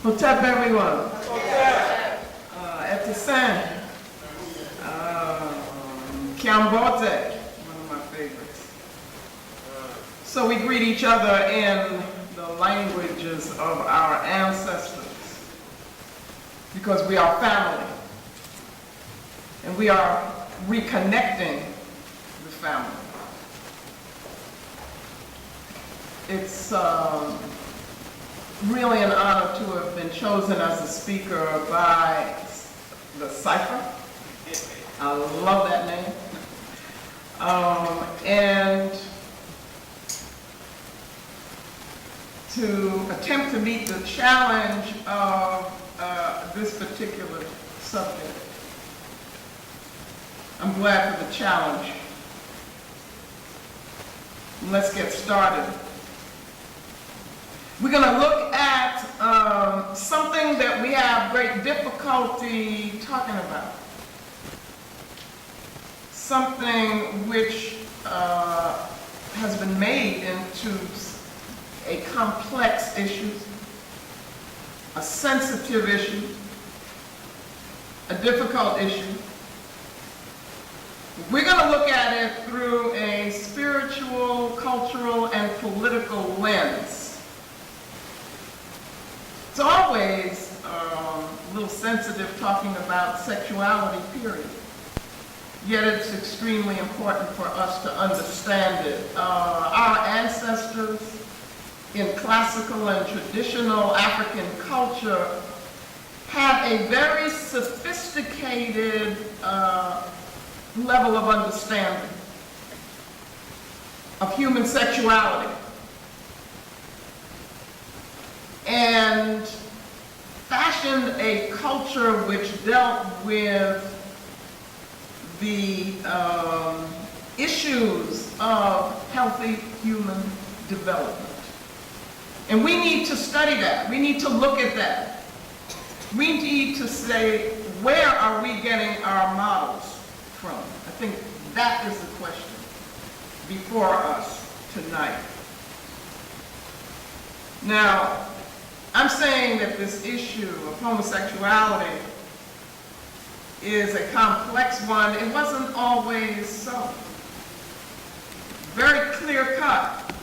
Hotep, everyone. Etisan. Kiambote, one of my favorites. So we greet each other in the languages of our ancestors because we are family. And we are reconnecting the family. It's really an honor to have been chosen as a speaker by the Cipher. I love that name. And to attempt to meet the challenge of this particular subject. I'm glad for the challenge. Let's get started. We're going to look at something that we have great difficulty talking about. Something which has been made into a complex issue, a sensitive issue, a difficult issue. We're going to look at it through a spiritual, cultural, and political lens. It's always a little sensitive talking about sexuality, period. Yet it's extremely important for us to understand it. Our ancestors in classical and traditional African culture had a very sophisticated level of understanding of human sexuality and fashioned a culture which dealt with the issues of healthy human development. And we need to study that. We need to look at that. We need to say, where are we getting our models from? I think that is the question before us tonight. Now, I'm saying that this issue of homosexuality is a complex one. It wasn't always so. Very clear-cut.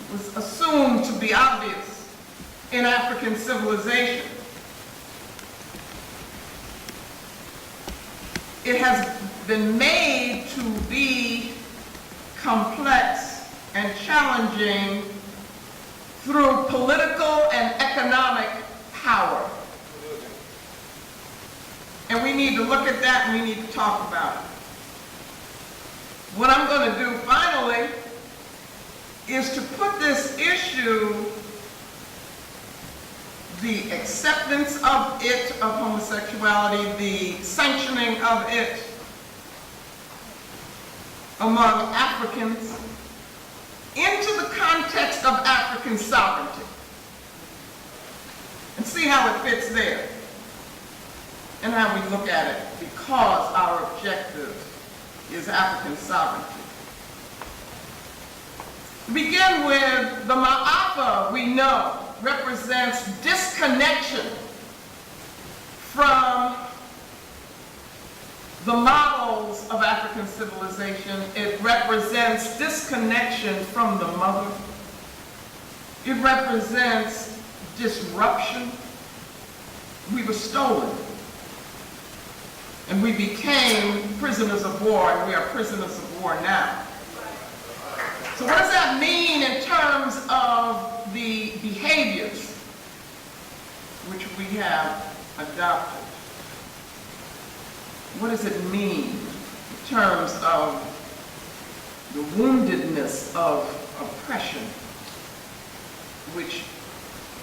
It was assumed to be obvious in African civilization. It has been made to be complex and challenging through political and economic power. And we need to look at that and we need to talk about it. What I'm going to do finally is to put this issue, the acceptance of it, of homosexuality, the sanctioning of it among Africans, into the context of African sovereignty and see how it fits there and how we look at it, because our objective is African sovereignty. To begin with, the Ma'afa, we know, represents disconnection from the models of African civilization. It represents disconnection from the mother. It represents disruption. We were stolen. And we became prisoners of war, and we are prisoners of war now. So what does that mean in terms of the behaviors which we have adopted? What does it mean in terms of the woundedness of oppression, which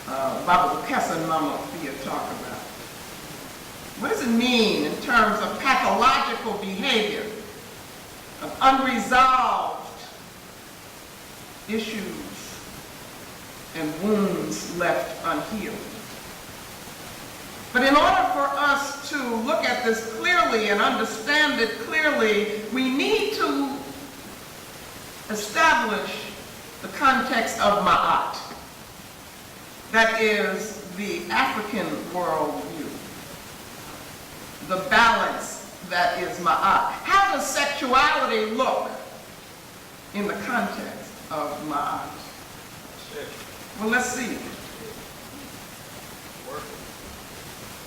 Baba Bukessa and Mama Thea talk about? What does it mean in terms of pathological behavior, of unresolved issues and wounds left unhealed? But in order for us to look at this clearly and understand it clearly, we need to establish the context of Ma'at. That is the African worldview, the balance that is ma'at. How does sexuality look in the context of ma'at? Well, let's see.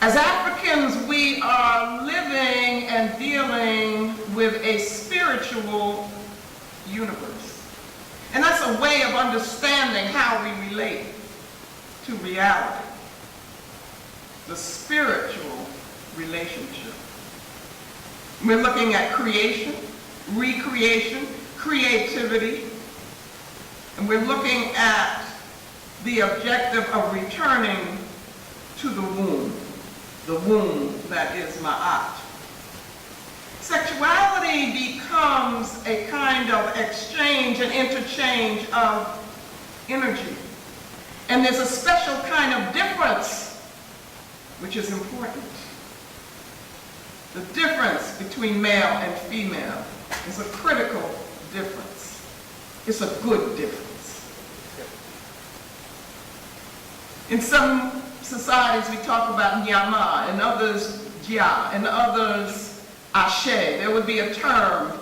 As Africans, we are living and dealing with a spiritual universe. And that's a way of understanding how we relate to reality. The spiritual relationship. We're looking at creation, recreation, creativity, and we're looking at the objective of returning to the womb that is ma'at. Sexuality becomes a kind of exchange and interchange of energy. And there's a special kind of difference, which is important. The difference between male and female is a critical difference. It's a good difference. In some societies, we talk about nyama, and others jia, and others ashe. There would be a term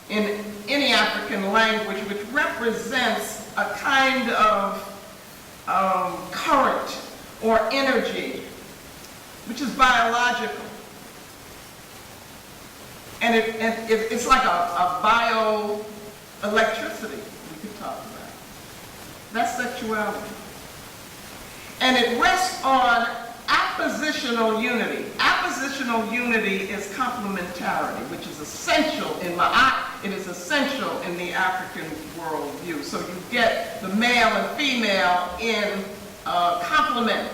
in any African language which represents a kind of current or energy which is biological. And it's like a bioelectricity we could talk about. That's sexuality. And it rests on appositional unity. Appositional unity is complementarity, which is essential in ma'at. It is essential in the African worldview. So you get the male and female in complement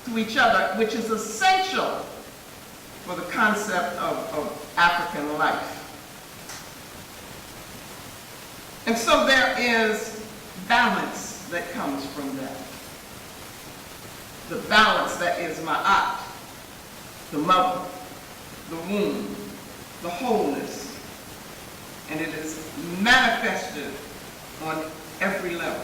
to each other, which is essential for the concept of African life. And so there is balance that comes from that. The balance that is ma'at, the mother, the womb, the wholeness, and it is manifested on every level.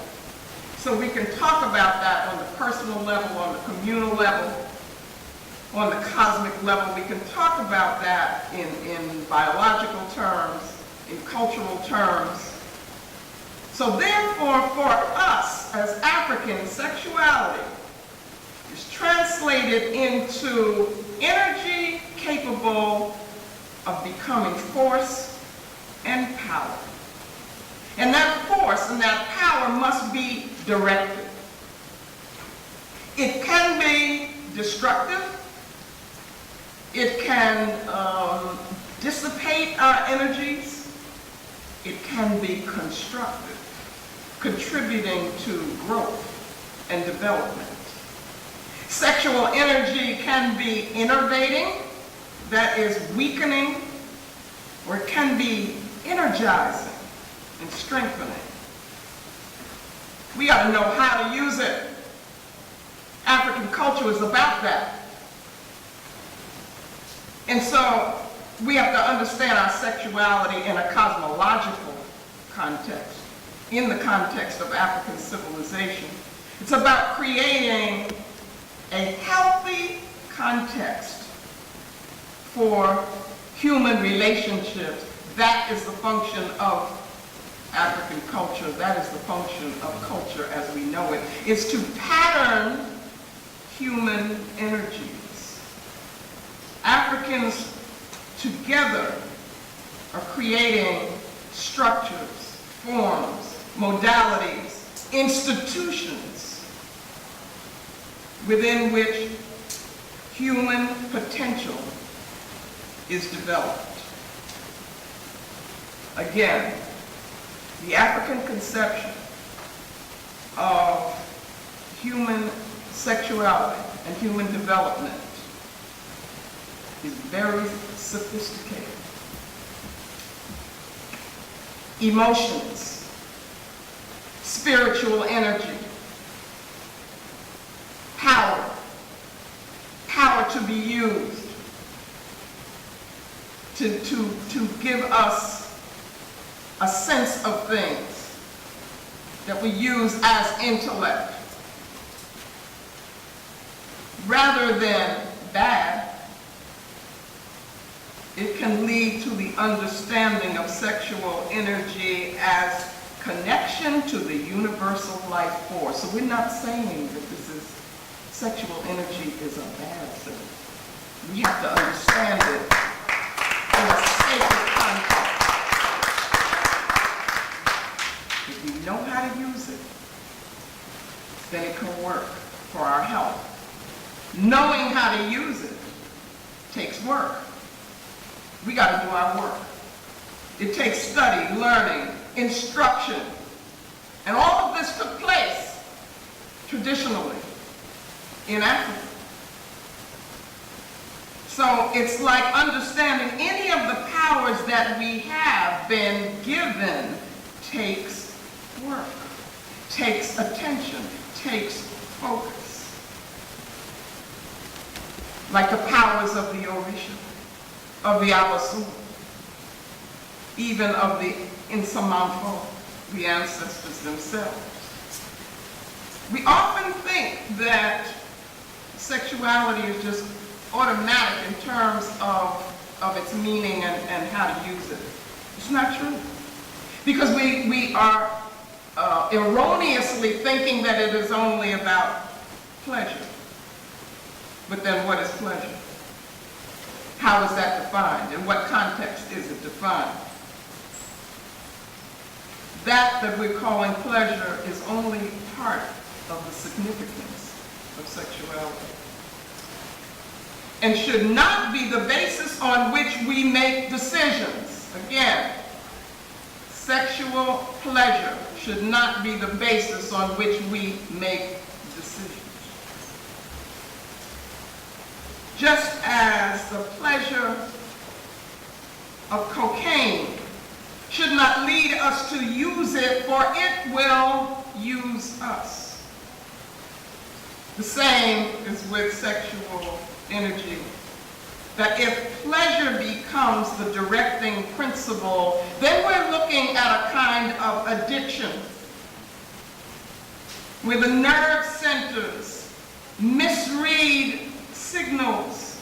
So we can talk about that on the personal level, on the communal level, on the cosmic level. We can talk about that in biological terms, in cultural terms. So therefore, for us as Africans, sexuality is translated into energy capable of becoming force and power. And that force and that power must be directed. It can be destructive. It can dissipate our energies. It can be constructive, contributing to growth and development. Sexual energy can be innervating, that is weakening, or it can be energizing and strengthening. We ought to know how to use it. African culture is about that. And so we have to understand our sexuality in a cosmological context, in the context of African civilization. It's about creating a healthy context for human relationships. That is the function of African culture. That is the function of culture as we know it, is to pattern human energies. Africans together are creating structures, forms, modalities, institutions within which human potential is developed. Again, the African conception of human sexuality and human development is very sophisticated. Emotions, spiritual energy, power to be used to give us a sense of things that we use as intellect. rather than bad. It can lead to the understanding of sexual energy as connection to the universal life force. So we're not saying that sexual energy is a bad thing. We have to understand it in a sacred context. If we know how to use it, then it can work for our health. Knowing how to use it takes work. We got to do our work. It takes study, learning, instruction. And all of this took place traditionally in Africa. So it's like understanding any of the powers that we have been given takes work, takes attention, takes focus. Like the powers of the Orisha, of the Abasu, even of the Insamanfo, the ancestors themselves. We often think that sexuality is just automatic in terms of its meaning and how to use it. It's not true. Because we are erroneously thinking that it is only about pleasure. But then what is pleasure? How is that defined? In what context is it defined? That we're calling pleasure is only part of the significance of sexuality, and should not be the basis on which we make decisions. Again, sexual pleasure should not be the basis on which we make decisions. Just as the pleasure of cocaine should not lead us to use it, for it will use us. The same is with sexual energy. That if pleasure becomes the directing principle, then we're looking at a kind of addiction, where the nerve centers misread signals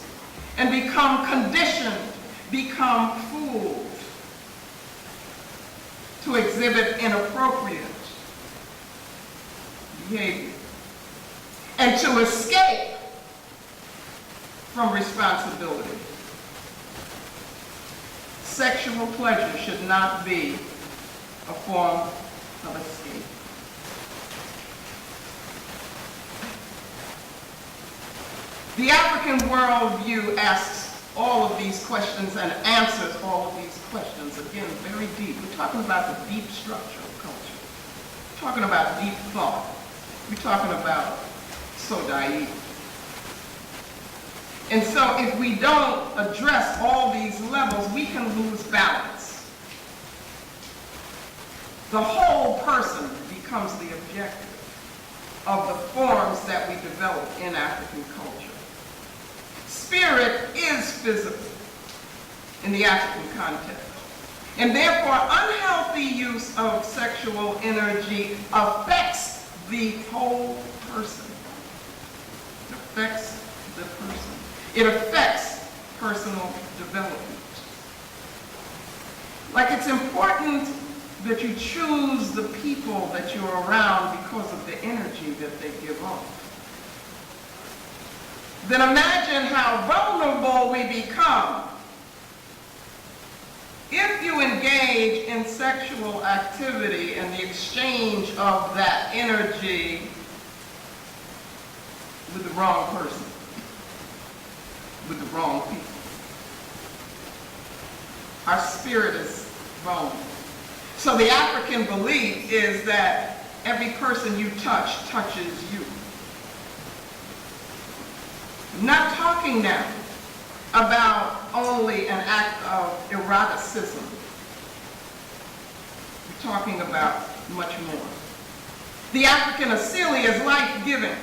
and become conditioned, become fooled to exhibit inappropriate behavior and to escape from responsibility. Sexual pleasure should not be a form of escape. The African worldview asks all of these questions and answers all of these questions, again, very deep. We're talking about the deep structure of culture. We're talking about deep thought. We're talking about Sodai. And so if we don't address all these levels, we can lose balance. The whole person becomes the objective of the forms that we develop in African culture. Spirit is physical in the African context. And therefore, unhealthy use of sexual energy affects the whole person. It affects the person. It affects personal development. Like, it's important that you choose the people that you're around because of the energy that they give off. Then imagine how vulnerable we become if you engage in sexual activity and the exchange of that energy with the wrong person, with the wrong people. Our spirit is vulnerable. So the African belief is that every person you touch touches you. I'm not talking now about only an act of eroticism. We're talking about much more. The African Asili is life-giving.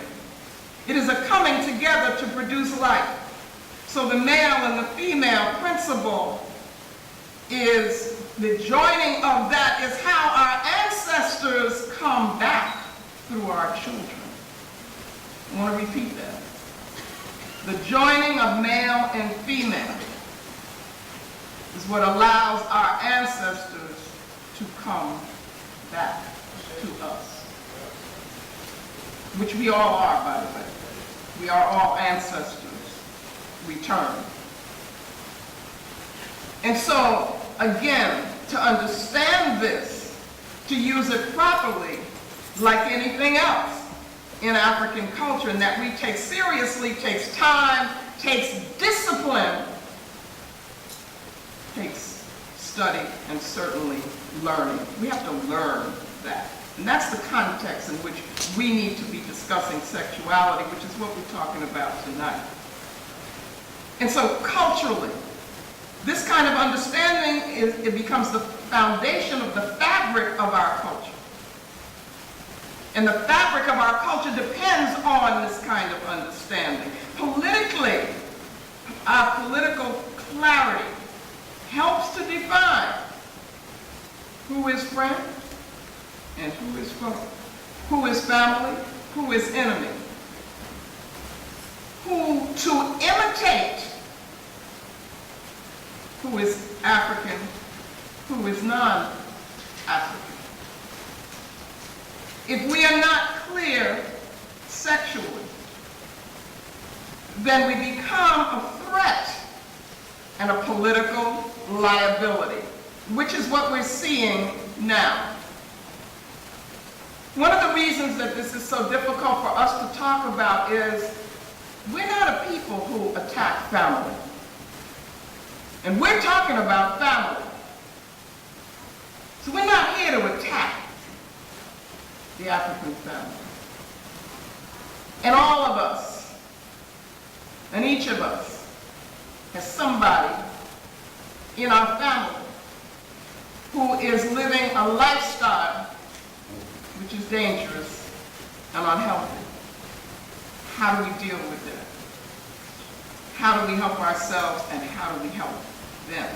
It is a coming together to produce life. So the male and the female principle is the joining of that is how our ancestors come back through our children. I want to repeat that. The joining of male and female is what allows our ancestors to come back to us, which we all are, by the way. We are all ancestors returned. And so, again, to understand this, to use it properly, like anything else in African culture, and that we take seriously, takes time, takes discipline, takes study, and certainly learning. We have to learn that. And that's the context in which we need to be discussing sexuality, which is what we're talking about tonight. And so culturally, this kind of understanding it becomes the foundation of the fabric of our culture. And the fabric of our culture depends on this kind of understanding. Politically, our political clarity helps to define who is friend and who is foe, who is family, who is enemy, who to imitate, who is African, who is non-African. If we are not clear sexually, then we become a threat and a political liability, which is what we're seeing now. One of the reasons that this is so difficult for us to talk about is we're not a people who attack family. And we're talking about family. So we're not here to attack the African family. And all of us, and each of us, has somebody in our family who is living a lifestyle which is dangerous and unhealthy. How do we deal with that? How do we help ourselves and how do we help them?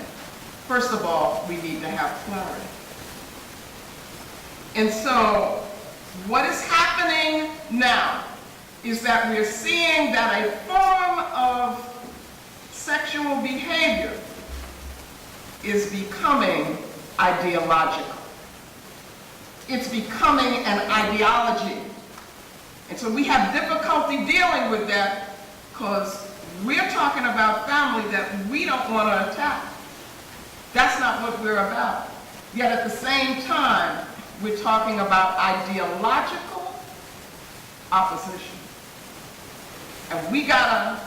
First of all, we need to have clarity. And so, what is happening now is that we're seeing that a form of sexual behavior is becoming ideological. It's becoming an ideology. And so we have difficulty dealing with that because we're talking about family that we don't want to attack. That's not what we're about. Yet at the same time, we're talking about ideological opposition. And we gotta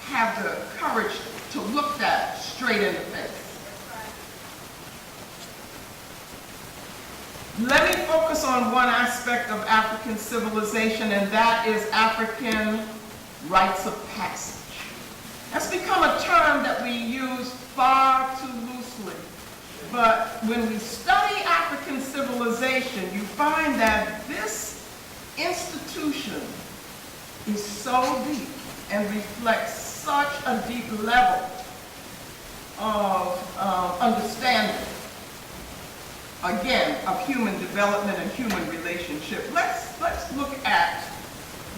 have the courage to look that straight in the face. Let me focus on one aspect of African civilization, and that is African rites of passage. That's become a term that we use far too loosely. But when we study African civilization, you find that this institution is so deep and reflects such a deep level of understanding, again, of human development and human relationship. Let's look at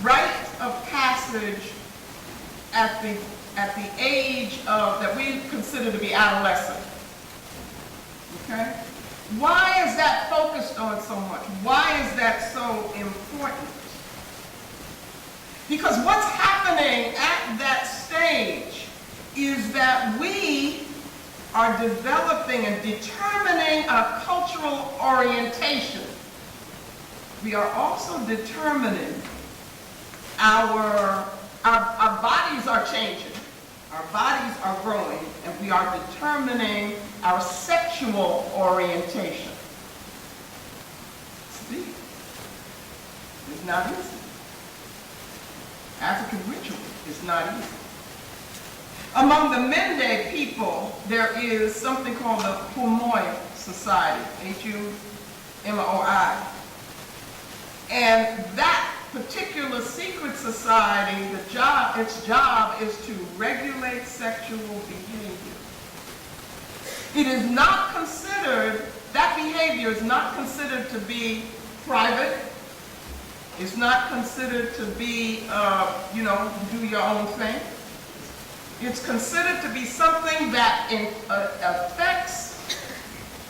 rite of passage at the age of that we consider to be adolescent. Okay? Why is that focused on so much? Why is that so important? Because what's happening at that stage is that we are developing and determining our cultural orientation. We are also determining our bodies are changing. Our bodies are growing, and we are determining our sexual orientation. It's deep. It's not easy. African ritual is not easy. Among the Mende people, there is something called the Humoi Society, H-U-M-O-I. And that particular secret society, its job is to regulate sexual behavior. It is not considered, that behavior is not considered to be private. It's not considered to be, do your own thing. It's considered to be something that affects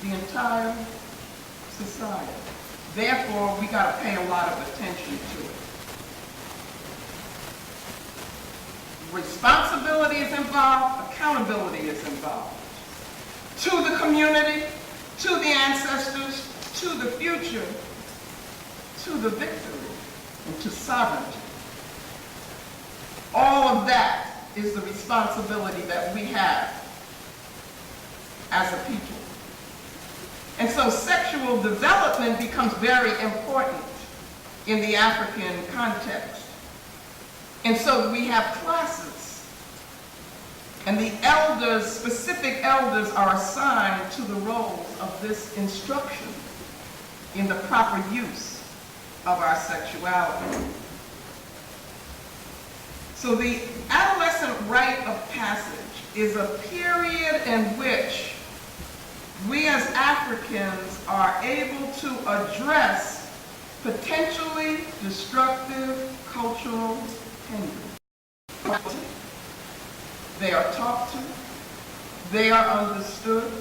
the entire society. Therefore, we got to pay a lot of attention to it. Responsibility is involved, accountability is involved. To the community, to the ancestors, to the future, to the victory, and to sovereignty. All of that is the responsibility that we have as a people. And so sexual development becomes very important in the African context. And so we have classes. And the elders, specific elders, are assigned to the roles of this instruction in the proper use of our sexuality. So the adolescent rite of passage is a period in which we as Africans are able to address potentially destructive cultural hindrances. They are taught to, they are understood,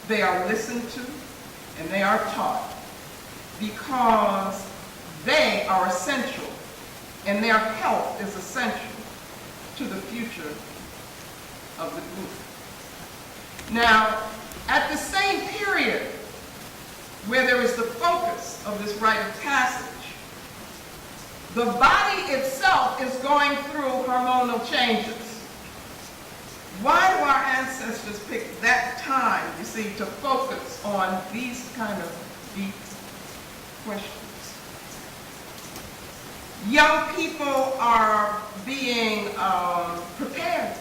they are listened to, and they are taught because they are essential, and their health is essential to the future of the group. Now, at the same period where there is the focus of this rite of passage, the body itself is going through hormonal changes. Why do our ancestors pick that time, you see, to focus on these kind of deep questions? Young people are being prepared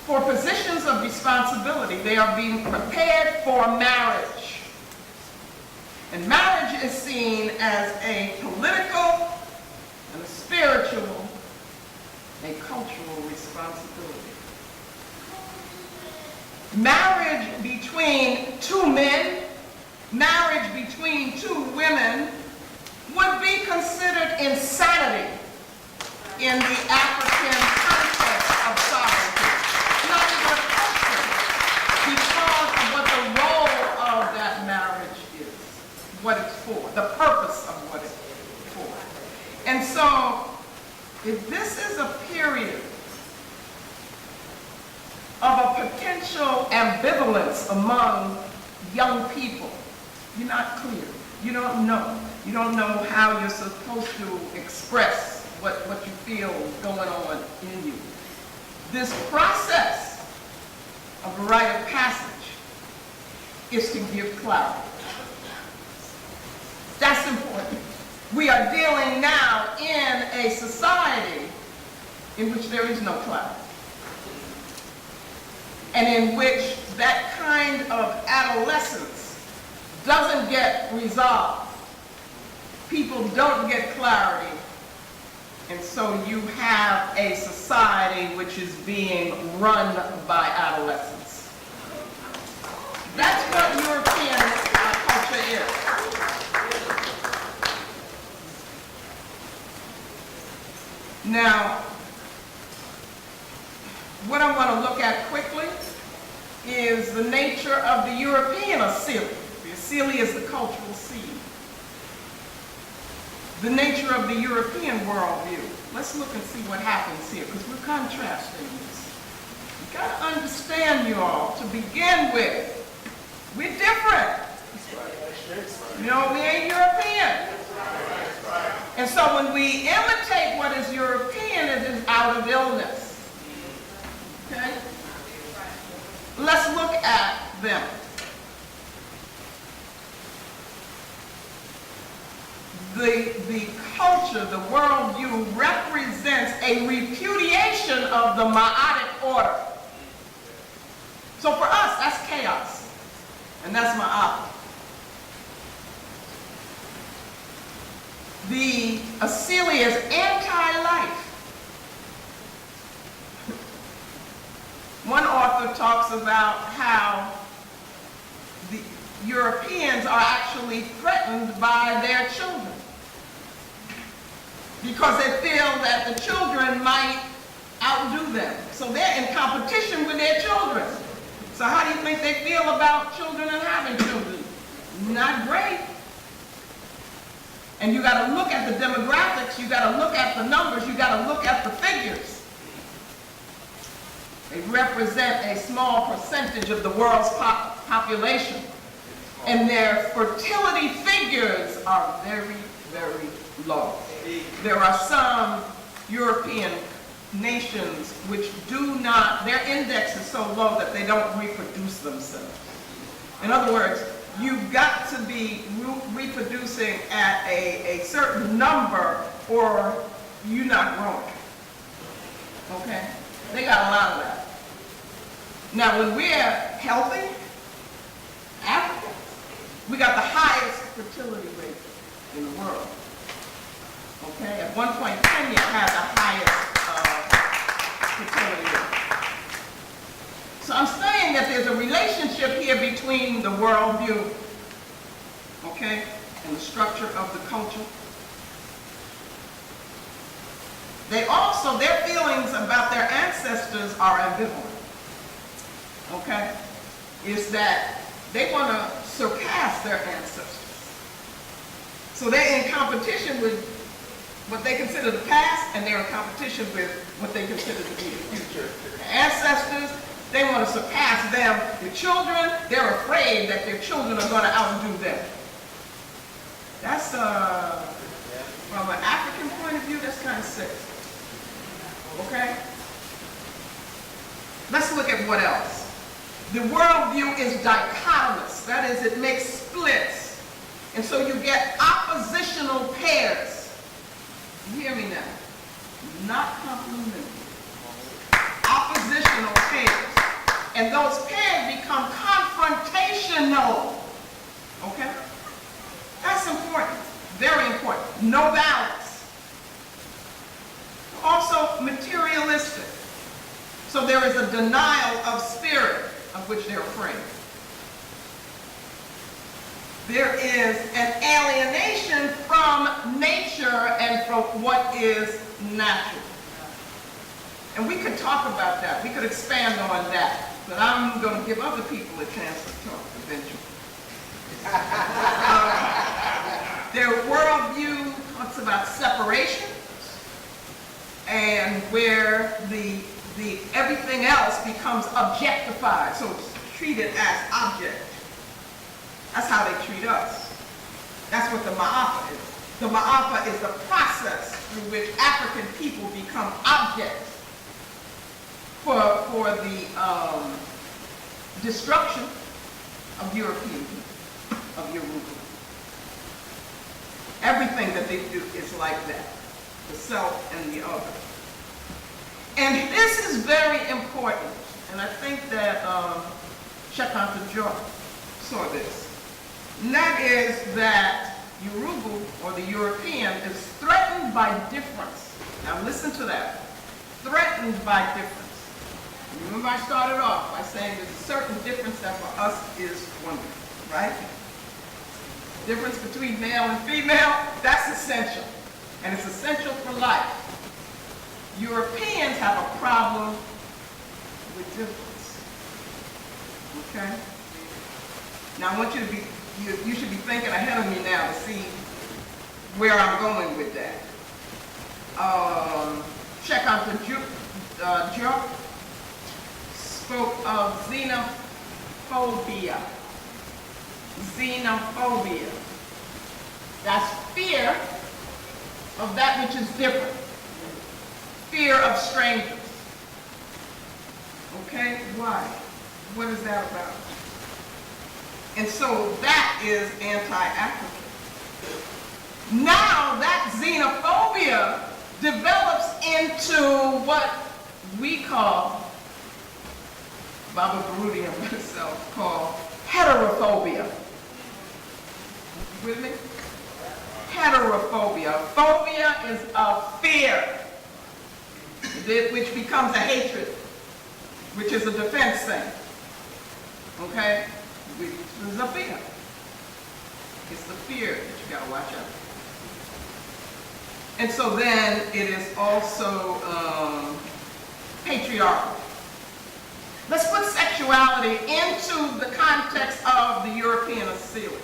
for positions of responsibility. They are being prepared for marriage. And marriage is seen as a political and a spiritual, a cultural responsibility. Marriage between two men, marriage between two women would be considered insanity in the African context of sovereignty. Not even a question, because of what the role of that marriage is, what it's for, the purpose of what it's for. And so, if this is a period of a potential ambivalence among young people, you're not clear, you don't know. You don't know how you're supposed to express what you feel is going on in you. This process of a rite of passage is to give clarity. That's important. We are dealing now in a society in which there is no clarity, and in which that kind of adolescence doesn't get resolved. People don't get clarity, and so you have a society which is being run by adolescents. That's what European culture is. Now, what I want to look at quickly is the nature of the European assili. The assili is the cultural seed. The nature of the European worldview. Let's look and see what happens here, because we're contrasting this. You've got to understand, you all, to begin with, we're different. You know, we ain't European. And so when we imitate what is European, it is out of illness. Okay? Let's look at them. The culture, the worldview, represents a repudiation of the ma'atic order. So for us, that's chaos, and that's ma'at. The assili is anti-life. One author talks about how the Europeans are actually threatened by their children, because they feel that the children might outdo them. So they're in competition with their children. So how do you think they feel about children and having children? Not great. And you got to look at the demographics, you got to look at the numbers, you got to look at the figures. They represent a small percentage of the world's population. And their fertility figures are very, very low. There are some European nations which do not, their index is so low that they don't reproduce themselves. In other words, you've got to be reproducing at a certain number or you're not growing. Okay? They got a lot of that. Now, when we're healthy, Africans, we got the highest fertility rate in the world. Okay? At one point, Kenya had the highest fertility rate. So I'm saying that there's a relationship here between the worldview, okay, and the structure of the culture. They also, their feelings about their ancestors are ambivalent, okay? Is that they want to surpass their ancestors. So they're in competition with what they consider the past, and they're in competition with what they consider to be the future. Their ancestors, they want to surpass them. The children, they're afraid that their children are going to outdo them. That's, from an African point of view, that's kind of sick. Okay? Let's look at what else. The worldview is dichotomous. That is, it makes splits. And so you get oppositional pairs. You hear me now? Not complementary. Oppositional pairs. And those pairs become confrontational. Okay? That's important. Very important. No balance. Also materialistic. So there is a denial of spirit of which they're afraid. There is an alienation from nature and from what is natural. And we could talk about that. We could expand on that. But I'm going to give other people a chance to talk eventually. Their worldview talks about separation and where the everything else becomes objectified. So it's treated as object. That's how they treat us. That's what the ma'afa is. The ma'afa is the process through which African people become objects for the destruction of European people, of Yoruba. Everything that they do is like that, the self and the other. And this is very important, and I think that Shekanta George saw this. And that is that Yoruba, or the European, is threatened by difference. Now listen to that. Threatened by difference. Remember I started off by saying there's a certain difference that for us is wonderful, right? Difference between male and female, that's essential. And it's essential for life. Europeans have a problem with difference. Okay? Now I want you to be, you should be thinking ahead of me now to see where I'm going with that. Check out the Joe spoke of xenophobia. Xenophobia. That's fear of that which is different. Fear of strangers. Okay? Why? What is that about? And so that is anti-African. Now that xenophobia develops into what we call, Baba Baruti and myself call heterophobia. You with me? Heterophobia. Phobia is a fear, which becomes a hatred, which is a defense thing. Okay? Which is a fear. It's the fear that you gotta watch out. And so then it is also patriarchal. Let's put sexuality into the context of the European assailant.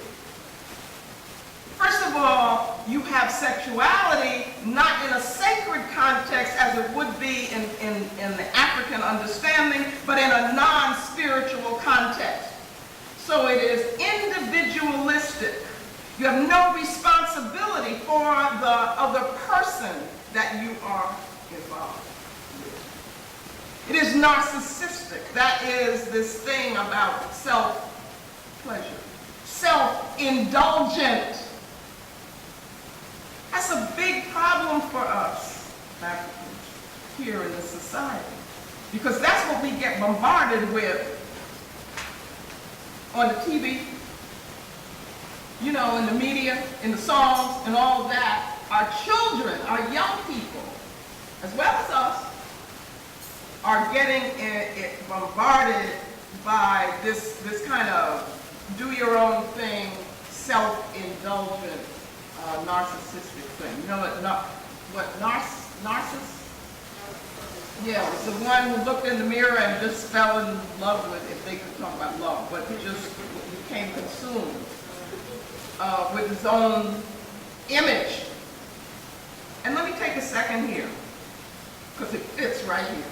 First of all, you have sexuality not in a sacred context as it would be in the African understanding, but in a non-spiritual context. So it is individualistic. You have no responsibility for the other person that you are involved with. It is narcissistic. That is this thing about self-pleasure. Self-indulgent. That's a big problem for us Africans here in this society, because that's what we get bombarded with on the TV, you know, in the media, in the songs, and all of that. Our children, our young people, as well as us, are getting bombarded by this kind of do-your-own thing, self-indulgent, narcissistic thing. You know what narciss? Yeah, it was the one who looked in the mirror and just fell in love with, if they could talk about love, but just became consumed with his own image. And let me take a second here, because it fits right here,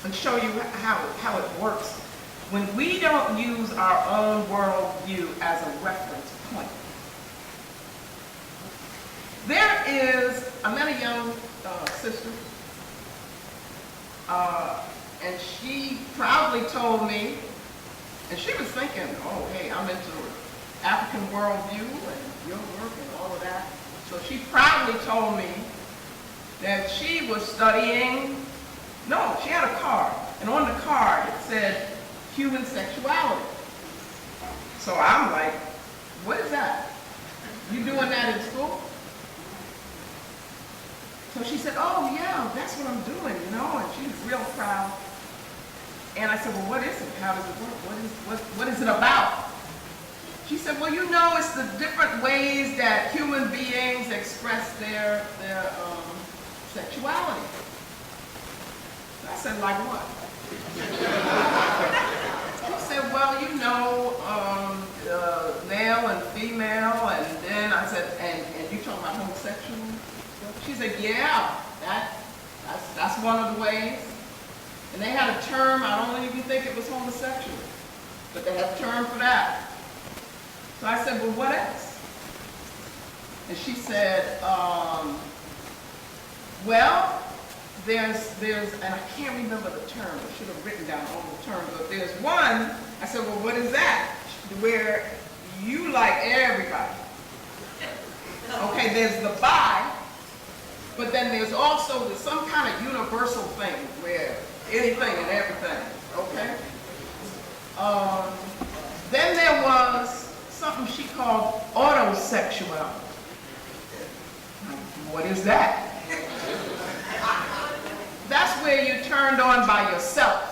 and show you how it works when we don't use our own worldview as a reference point. I met a young sister, and she proudly told me, and she was thinking, oh, hey, I'm into African worldview and your work and all of that. So she proudly told me that she was studying, no, she had a card, and on the card it said human sexuality. So I'm like, what is that? You doing that in school? So she said, oh yeah, that's what I'm doing, you know, and she's real proud. And I said, well, what is it? How does it work? What is it about? She said, well, you know, it's the different ways that human beings express their sexuality. I said, like what? She said, well, you know, male and female, and then I said, and you talking about homosexual? She said, yeah, that's one of the ways. And they had a term, I don't even think it was homosexual, but they had a term for that. So I said, well, what else? And she said, well, there's, and I can't remember the term, I should have written down all the terms, but there's one, I said, well, what is that? Where you like everybody. Okay, there's the bi, but then there's also some kind of universal thing where anything and everything, okay? Then there was something she called autosexuality. What is that? That's where you're turned on by yourself.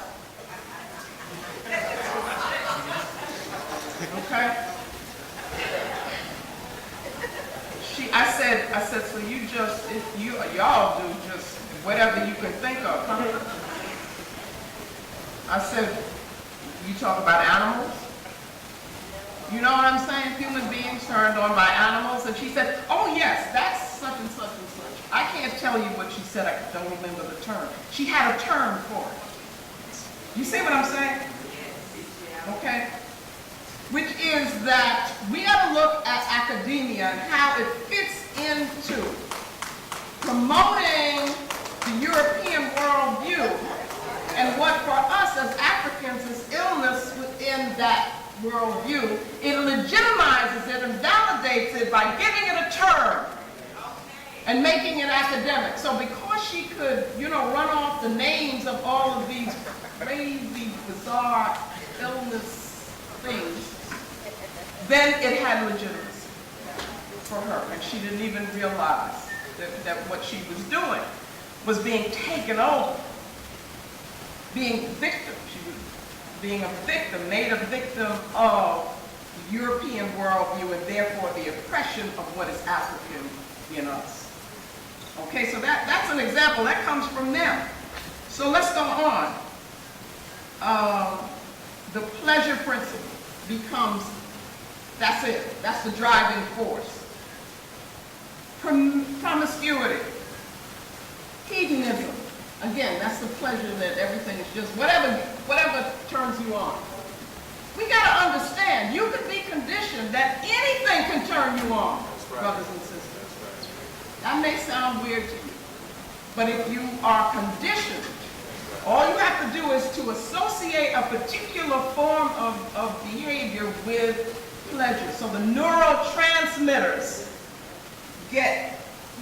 Okay? I said, so you just, y'all do just whatever you can think of, huh? I said, you talk about animals? You know what I'm saying? Human beings turned on by animals. And she said, oh yes, that's such and such and such. I can't tell you what she said, I don't remember the term. She had a term for it. You see what I'm saying? Okay? Which is that we have to look at academia and how it fits into promoting the European worldview and what for us as Africans is illness within that worldview. It legitimizes it and validates it by giving it a term and making it academic. So because she could, you know, run off the names of all of these crazy, bizarre illness things, then it had legitimacy for her, and she didn't even realize that what she was doing was being taken over, being a victim. She was being a victim, made a victim of the European worldview and therefore the oppression of what is African in us. Okay, so that's an example. That comes from them. So let's go on. The pleasure principle becomes, that's it. That's the driving force. Promiscuity. Hedonism. Again, that's the pleasure that everything is just whatever turns you on. We got to understand, you can be conditioned that anything can turn you on, brothers and sisters. That may sound weird to you, but if you are conditioned, all you have to do is to associate a particular form of behavior with pleasure. So the neurotransmitters get,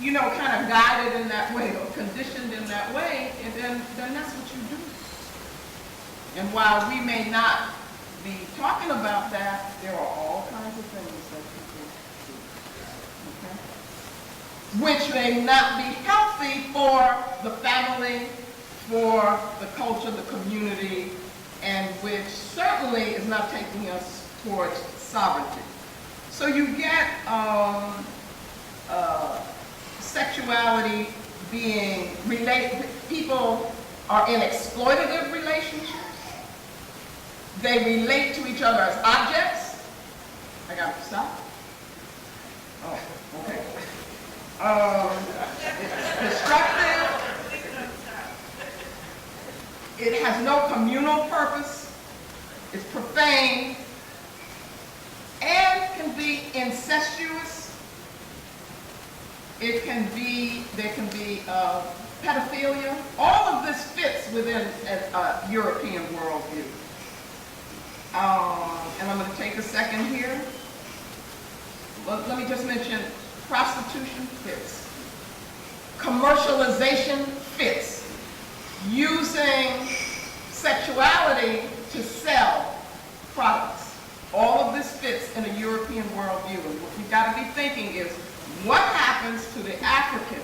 kind of guided in that way or conditioned in that way, and then that's what you do. And while we may not be talking about that, there are all kinds of things that people do, okay? Which may not be healthy for the family, for the culture, the community, and which certainly is not taking us towards sovereignty. So you get sexuality being people are in exploitative relationships. They relate to each other as objects. I got to stop. Oh, okay. It's destructive. It has no communal purpose. It's profane and can be incestuous. There can be pedophilia. All of this fits within a European worldview. And I'm going to take a second here. Let me just mention prostitution fits. Commercialization fits. Using sexuality to sell products. All of this fits in a European worldview. And what you've got to be thinking is, what happens to the African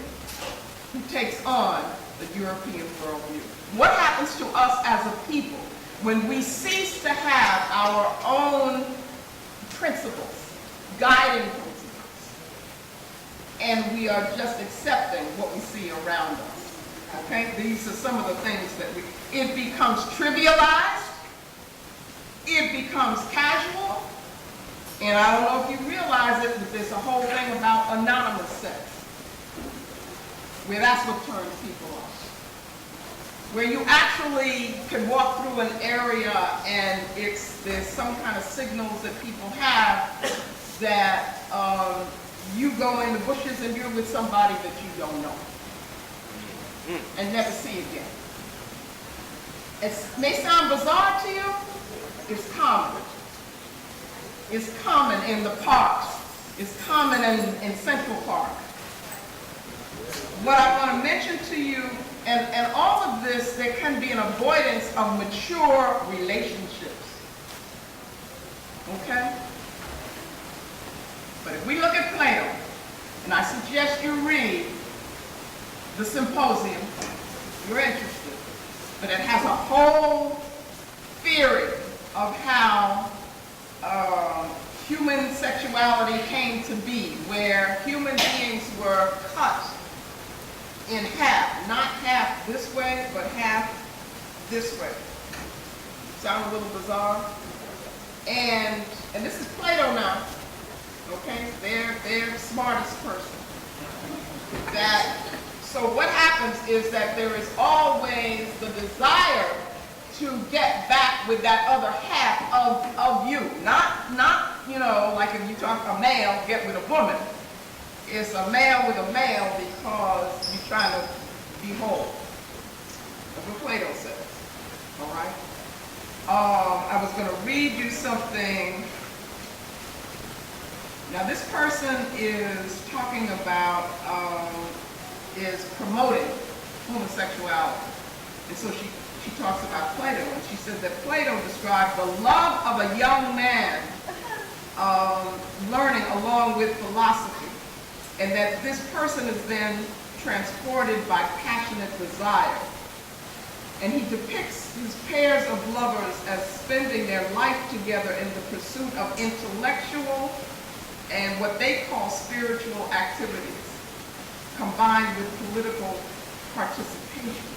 who takes on the European worldview? What happens to us as a people when we cease to have our own principles, guiding principles, and we are just accepting what we see around us? Okay, these are some of the things that it becomes trivialized, it becomes casual, and I don't know if you realize it, but there's a whole thing about anonymous sex, where that's what turns people off. Where you actually can walk through an area and there's some kind of signals that people have that you go in the bushes and you're with somebody that you don't know and never see again. It may sound bizarre to you, it's common. It's common in the parks. It's common in Central Park. What I want to mention to you, and all of this, there can be an avoidance of mature relationships. Okay? But if we look at Plato, and I suggest you read the Symposium, if you're interested, but it has a whole theory of how human sexuality came to be, where human beings were cut in half, not half this way, but half this way. Sound a little bizarre? And this is Plato now, okay? They're the smartest person. So what happens is that there is always the desire to get back with that other half of you. Not like if you talk a male, get with a woman. It's a male with a male because you're trying to be whole. That's what Plato says. All right? I was going to read you something. Now this person is talking about, is promoting homosexuality. And so she talks about Plato, and she says that Plato described the love of a young man learning along with philosophy, and that this person is then transported by passionate desire. And he depicts these pairs of lovers as spending their life together in the pursuit of intellectual and what they call spiritual activities, combined with political participation.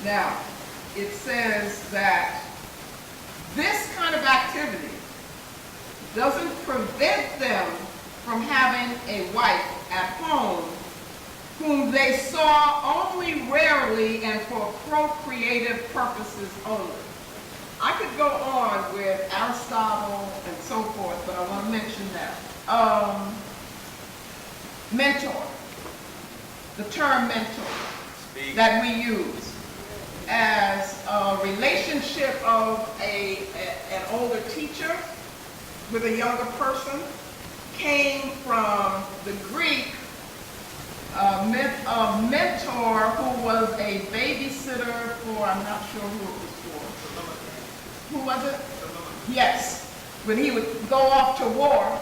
Now, it says that this kind of activity doesn't prevent them from having a wife at home whom they saw only rarely and for procreative purposes only. I could go on with Aristotle and so forth, but I want to mention that. Mentor, the term mentor that we use as a relationship of an older teacher with a younger person came from the Greek mentor who was a babysitter for, I'm not sure who it was for. Who was it? Yes. When he would go off to war,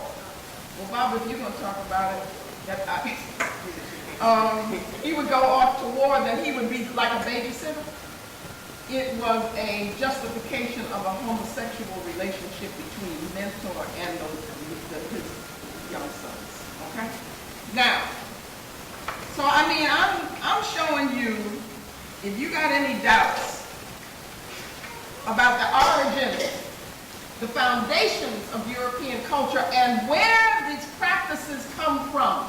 well, Bob, if you're going to talk about it, he would go off to war, then he would be like a babysitter. It was a justification of a homosexual relationship between mentor and his young sons. Okay? Now, so I mean, I'm showing you, if you got any doubts about the origins, the foundations of European culture, and where these practices come from,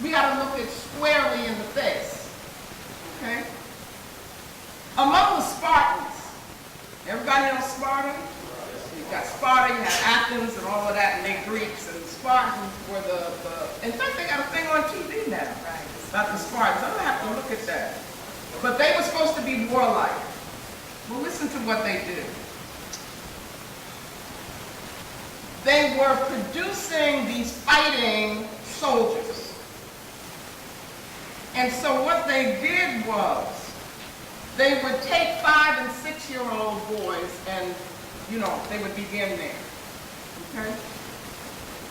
we got to look it squarely in the face. Okay? Among the Spartans, everybody knows Sparta? You got Sparta, you have Athens and all of that, and they're Greeks, and the Spartans were in fact, they got a thing on TV now, right? About the Spartans. I'm going to have to look at that. But they were supposed to be warlike. Well, listen to what they did. They were producing these fighting soldiers. And so what they did was, they would take 5- and 6-year-old boys and, you know, they would begin there. Okay?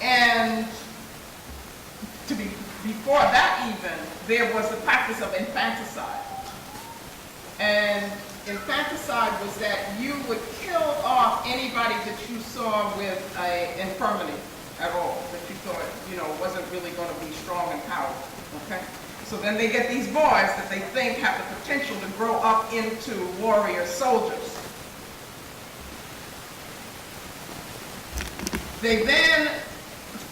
And before that even, there was the practice of infanticide. And infanticide was that you would kill off anybody that you saw with an infirmity at all, that you thought, you know, wasn't really going to be strong and powerful. Okay? So then they get these boys that they think have the potential to grow up into warrior soldiers. They then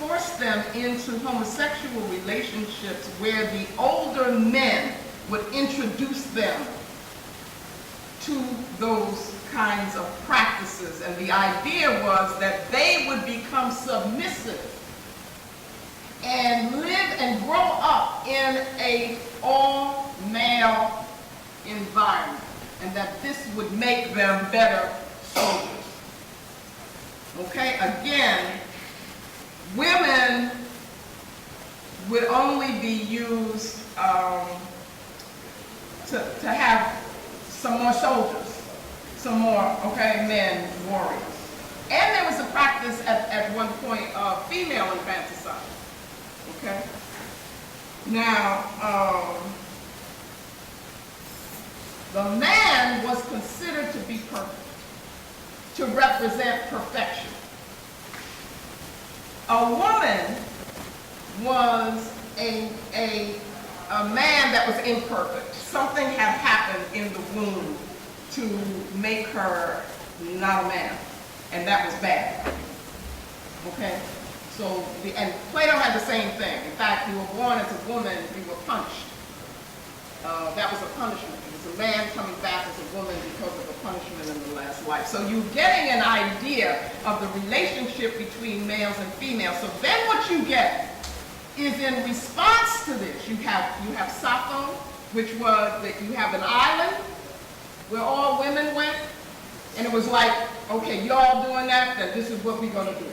force them into homosexual relationships where the older men would introduce them to those kinds of practices. And the idea was that they would become submissive and live and grow up in an all-male environment, and that this would make them better soldiers. Okay, again, women would only be used to have some more soldiers, some more, okay, men, warriors. And there was a practice at one point of female infanticide. Okay? Now, the man was considered to be perfect, to represent perfection. A woman was a man that was imperfect. Something had happened in the womb to make her not a man, and that was bad. Okay? So, and Plato had the same thing. In fact, you were born as a woman, you were punished. That was a punishment. It was a man coming back as a woman because of a punishment in the last life. So you're getting an idea of the relationship between males and females. So then what you get is, in response to this, you have Sappho, which was that you have an island where all women went, and it was like, okay, y'all doing that, then this is what we're going to do.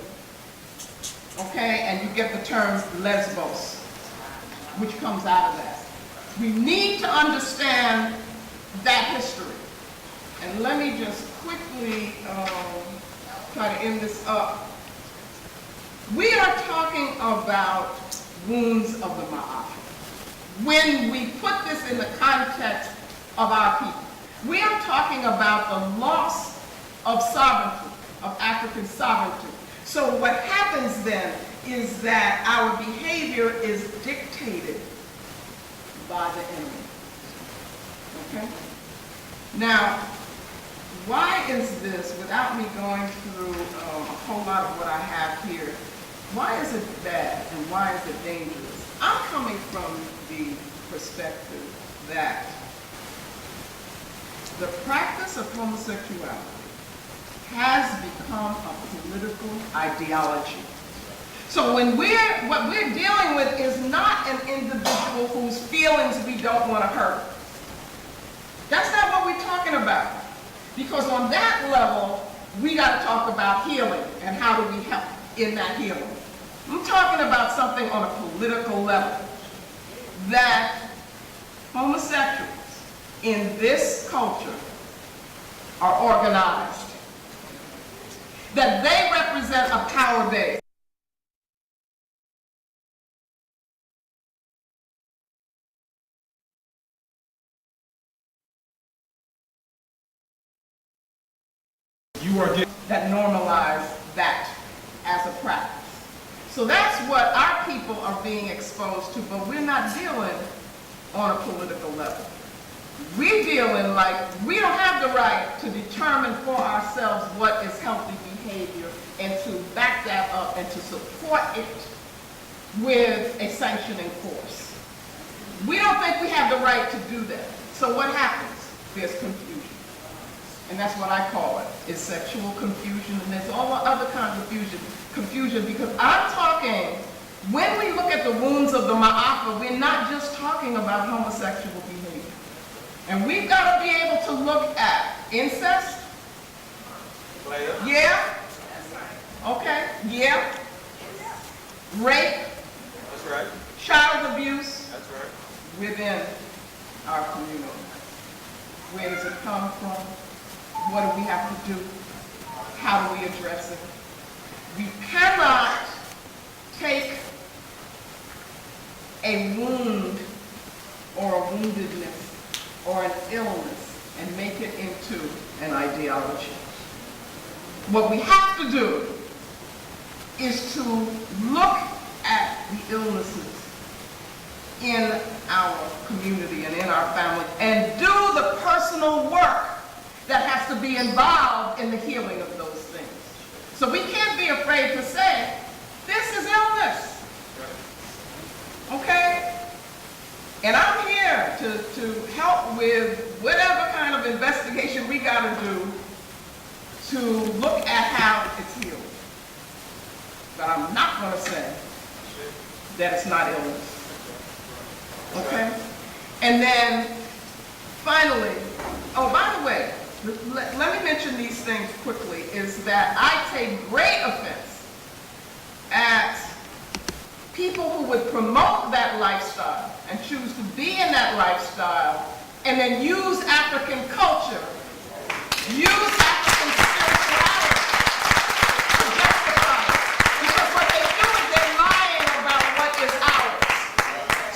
Okay, and you get the term lesbos, which comes out of that. We need to understand that history. And let me just quickly try to end this up. We are talking about wounds of the Ma'at. When we put this in the context of our people, we are talking about the loss of sovereignty, of African sovereignty. So what happens then is that our behavior is dictated by the enemy. Okay? Now, why is this, without me going through a whole lot of what I have here, why is it bad and why is it dangerous? I'm coming from the perspective that the practice of homosexuality has become a political ideology. So what we're dealing with is not an individual whose feelings we don't want to hurt. That's not what we're talking about. Because on that level, we got to talk about healing and how do we help in that healing. I'm talking about something on a political level, that homosexuals in this culture are organized, that they represent a power base. That normalize that as a practice. So that's what our people are being exposed to, but we're not dealing on a political level. We're dealing like we don't have the right to determine for ourselves what is healthy behavior and to back that up and to support it with a sanctioning force. We don't think we have the right to do that. So what happens? There's confusion. And that's what I call it. It's sexual confusion, and there's all the other kinds of confusion, because I'm talking, when we look at the wounds of the Ma'afa, we're not just talking about homosexual behavior. And we've got to be able to look at incest. Yeah? Okay. Yeah. Rape. That's right. Child abuse. That's right. Within our community. Where does it come from? What do we have to do? How do we address it? We cannot take a wound or a woundedness or an illness and make it into an ideology. What we have to do is to look at the illnesses in our community and in our family and do the personal work that has to be involved in the healing of those things. So we can't be afraid to say, this is illness. Okay? And I'm here to help with whatever kind of investigation we got to do to look at how it's healed. But I'm not going to say that it's not illness. Okay? And then, finally, oh, by the way, let me mention these things quickly, is that I take great offense at people who would promote that lifestyle and choose to be in that lifestyle and then use African culture, use African spirituality to justify it. Because what they do is they're lying about what is ours.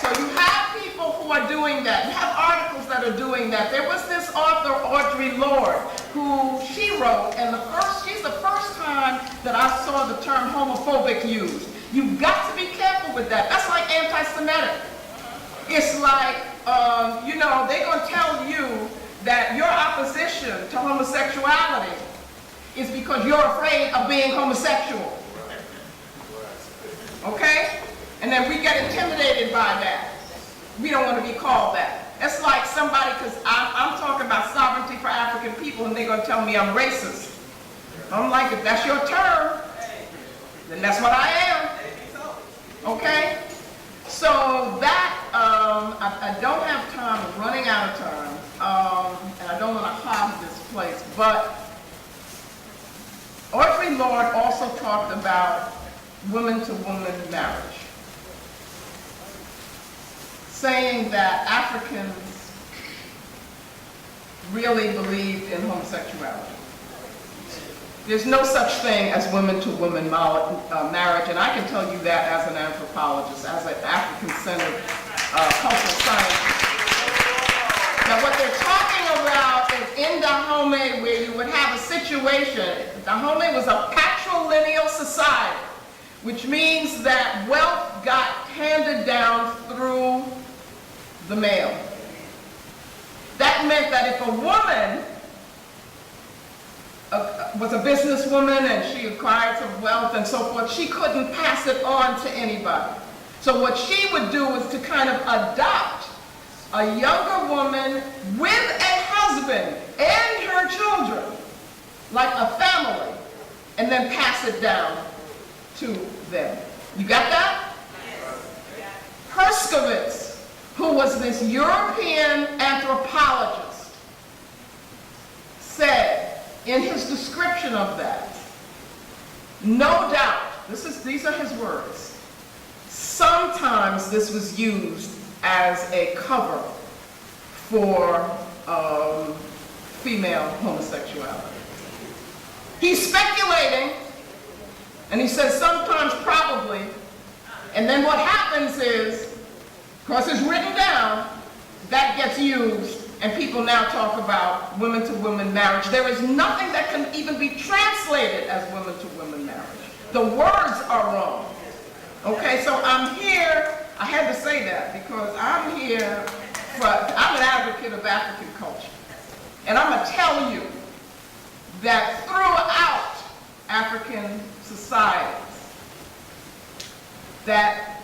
So you have people who are doing that. You have articles that are doing that. There was this author, Audre Lorde, who she wrote, and she's the first time that I saw the term homophobic used. You've got to be careful with that. That's like anti-Semitic. It's like, they're going to tell you that your opposition to homosexuality is because you're afraid of being homosexual. Okay? And then we get intimidated by that. We don't want to be called that. It's like somebody, because I'm talking about sovereignty for African people, and they're going to tell me I'm racist. I'm like, if that's your term, then that's what I am. Okay? So that, I don't have time, I'm running out of time, and I don't want to hog this place, but Audre Lorde also talked about woman-to-woman marriage, saying that Africans really believed in homosexuality. There's no such thing as women-to-women marriage, and I can tell you that as an anthropologist, as an African-centered cultural scientist. Now what they're talking about is in Dahomey, where you would have a situation. Dahomey was a patrilineal society, which means that wealth got handed down through the male. That meant that if a woman was a businesswoman and she acquired some wealth and so forth, she couldn't pass it on to anybody. So what she would do was to kind of adopt a younger woman with a husband and her children, like a family, and then pass it down to them. You got that? Herskovitz, who was this European anthropologist, said in his description of that, no doubt, these are his words, sometimes this was used as a cover for female homosexuality. He's speculating, and he says sometimes probably, and then what happens is, because it's written down, that gets used, and people now talk about women-to-women marriage. There is nothing that can even be translated as women-to-women marriage. The words are wrong. Okay, so I'm here, I had to say that because I'm here, I'm an advocate of African culture. And I'm going to tell you that throughout African societies, that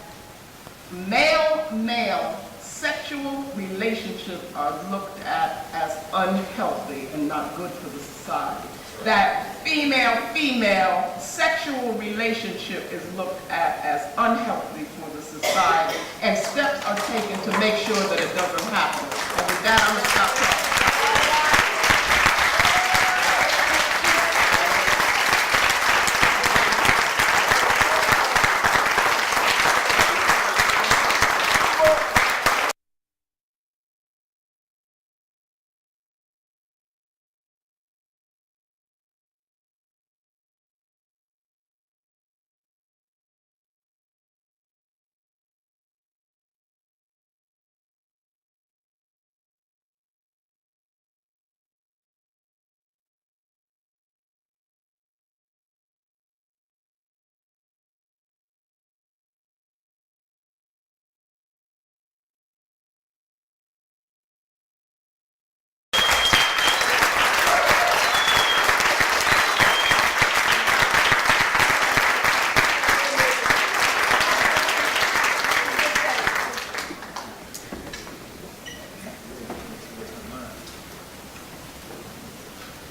male-male sexual relationships are looked at as unhealthy and not good for the society. That female-female sexual relationship is looked at as unhealthy for the society, and steps are taken to make sure that it doesn't happen. And with that, I'm going to stop talking.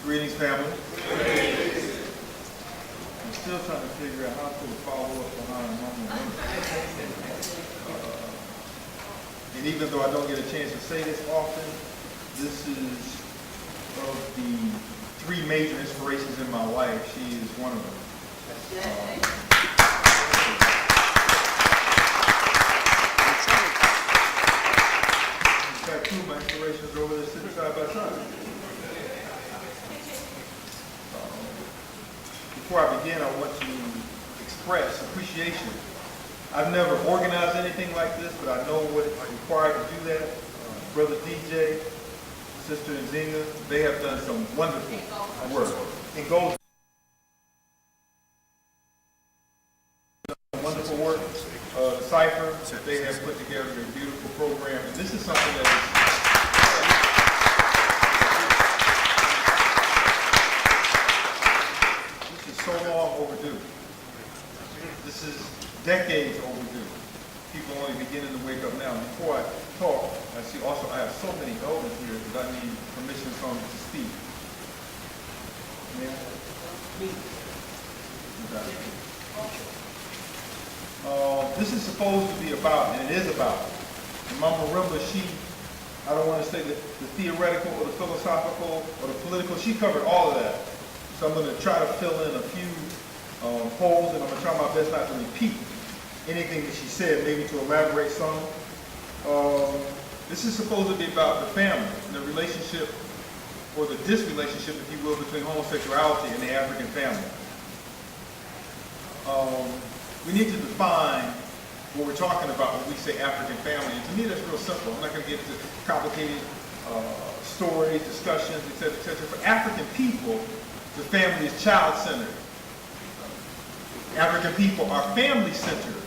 Greetings, family. I'm still trying to figure out how to follow up behind Mama. And even though I don't get a chance to say this often, this is of the 3 major inspirations in my life. She is one of them. In fact, 2 of my inspirations are over there sitting side by side. Before I begin, I want to express appreciation. I've never organized anything like this, but I know what it's required to do that. Brother DJ, Sister Nzinga, they have done some wonderful work. In Gold, wonderful work. The Cipher, they have put together a beautiful program, and this is something that is so long overdue. This is decades overdue. People only beginning to wake up now. Before I talk, I have so many elders here that I need permission from to speak. Yeah. This is supposed to be about, and it is about, and Mama Marimba, I don't want to say the theoretical or the philosophical or the political, she covered all of that. So I'm going to try to fill in a few holes, and I'm going to try my best not to repeat anything that she said, maybe to elaborate some. This is supposed to be about the family, the relationship, or the disrelationship, if you will, between homosexuality and the African family. We need to define what we're talking about when we say African family. And to me, that's real simple. I'm not going to get into complicated stories, discussions, etc., etc. For African people, the family is child-centered. African people are family-centered.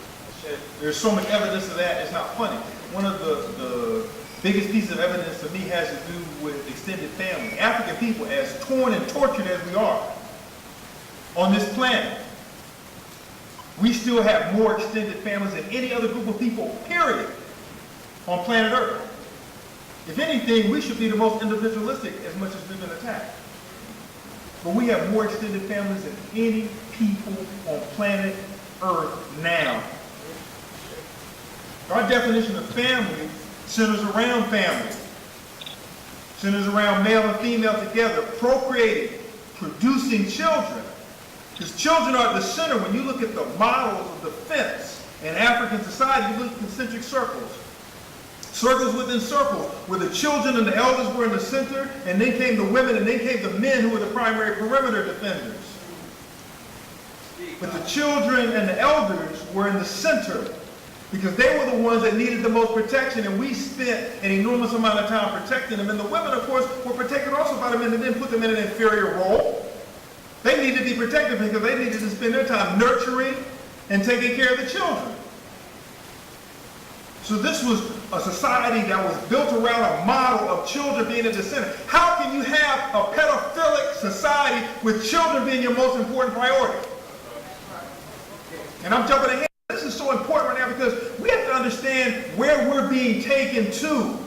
There's so much evidence of that, it's not funny. One of the Biggest piece of evidence to me has to do with extended family. African people, as torn and tortured as we are on this planet, we still have more extended families than any other group of people, period, on planet Earth. If anything, we should be the most individualistic as much as we've been attacked. But we have more extended families than any people on planet Earth now. Our definition of family centers around family. Centers around male and female together, procreating, producing children. Because children are at the center. When you look at the models of defense in African society, you look at concentric circles. Circles within circles, where the children and the elders were in the center, and then came the women, and then came the men who were the primary perimeter defenders. But the children and the elders were in the center, because they were the ones that needed the most protection, and we spent an enormous amount of time protecting them. And the women, of course, were protected also by the men, and didn't put them in an inferior role. They needed to be protected because they needed to spend their time nurturing and taking care of the children. So this was a society that was built around a model of children being at the center. How can you have a pedophilic society with children being your most important priority? And I'm jumping ahead. This is so important right now because we have to understand where we're being taken to.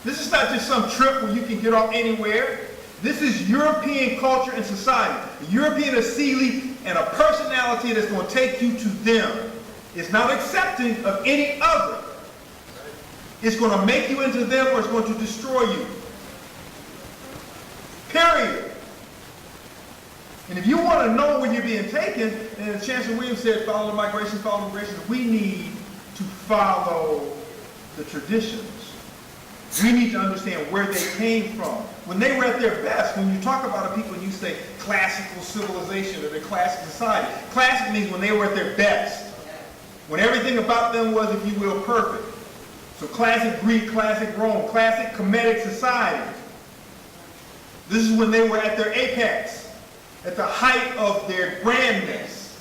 This is not just some trip where you can get off anywhere. This is European culture and society. A European asili and a personality that's going to take you to them. It's not accepting of any other. It's going to make you into them or it's going to destroy you. Period. And if you want to know when you're being taken, and Chancellor Williams said, follow the migration, we need to follow the traditions. We need to understand where they came from. When they were at their best, when you talk about a people and you say classical civilization or the classic society, classic means when they were at their best. When everything about them was, if you will, perfect. So classic Greek, classic Rome, classic Kemetic society. This is when they were at their apex, at the height of their grandness.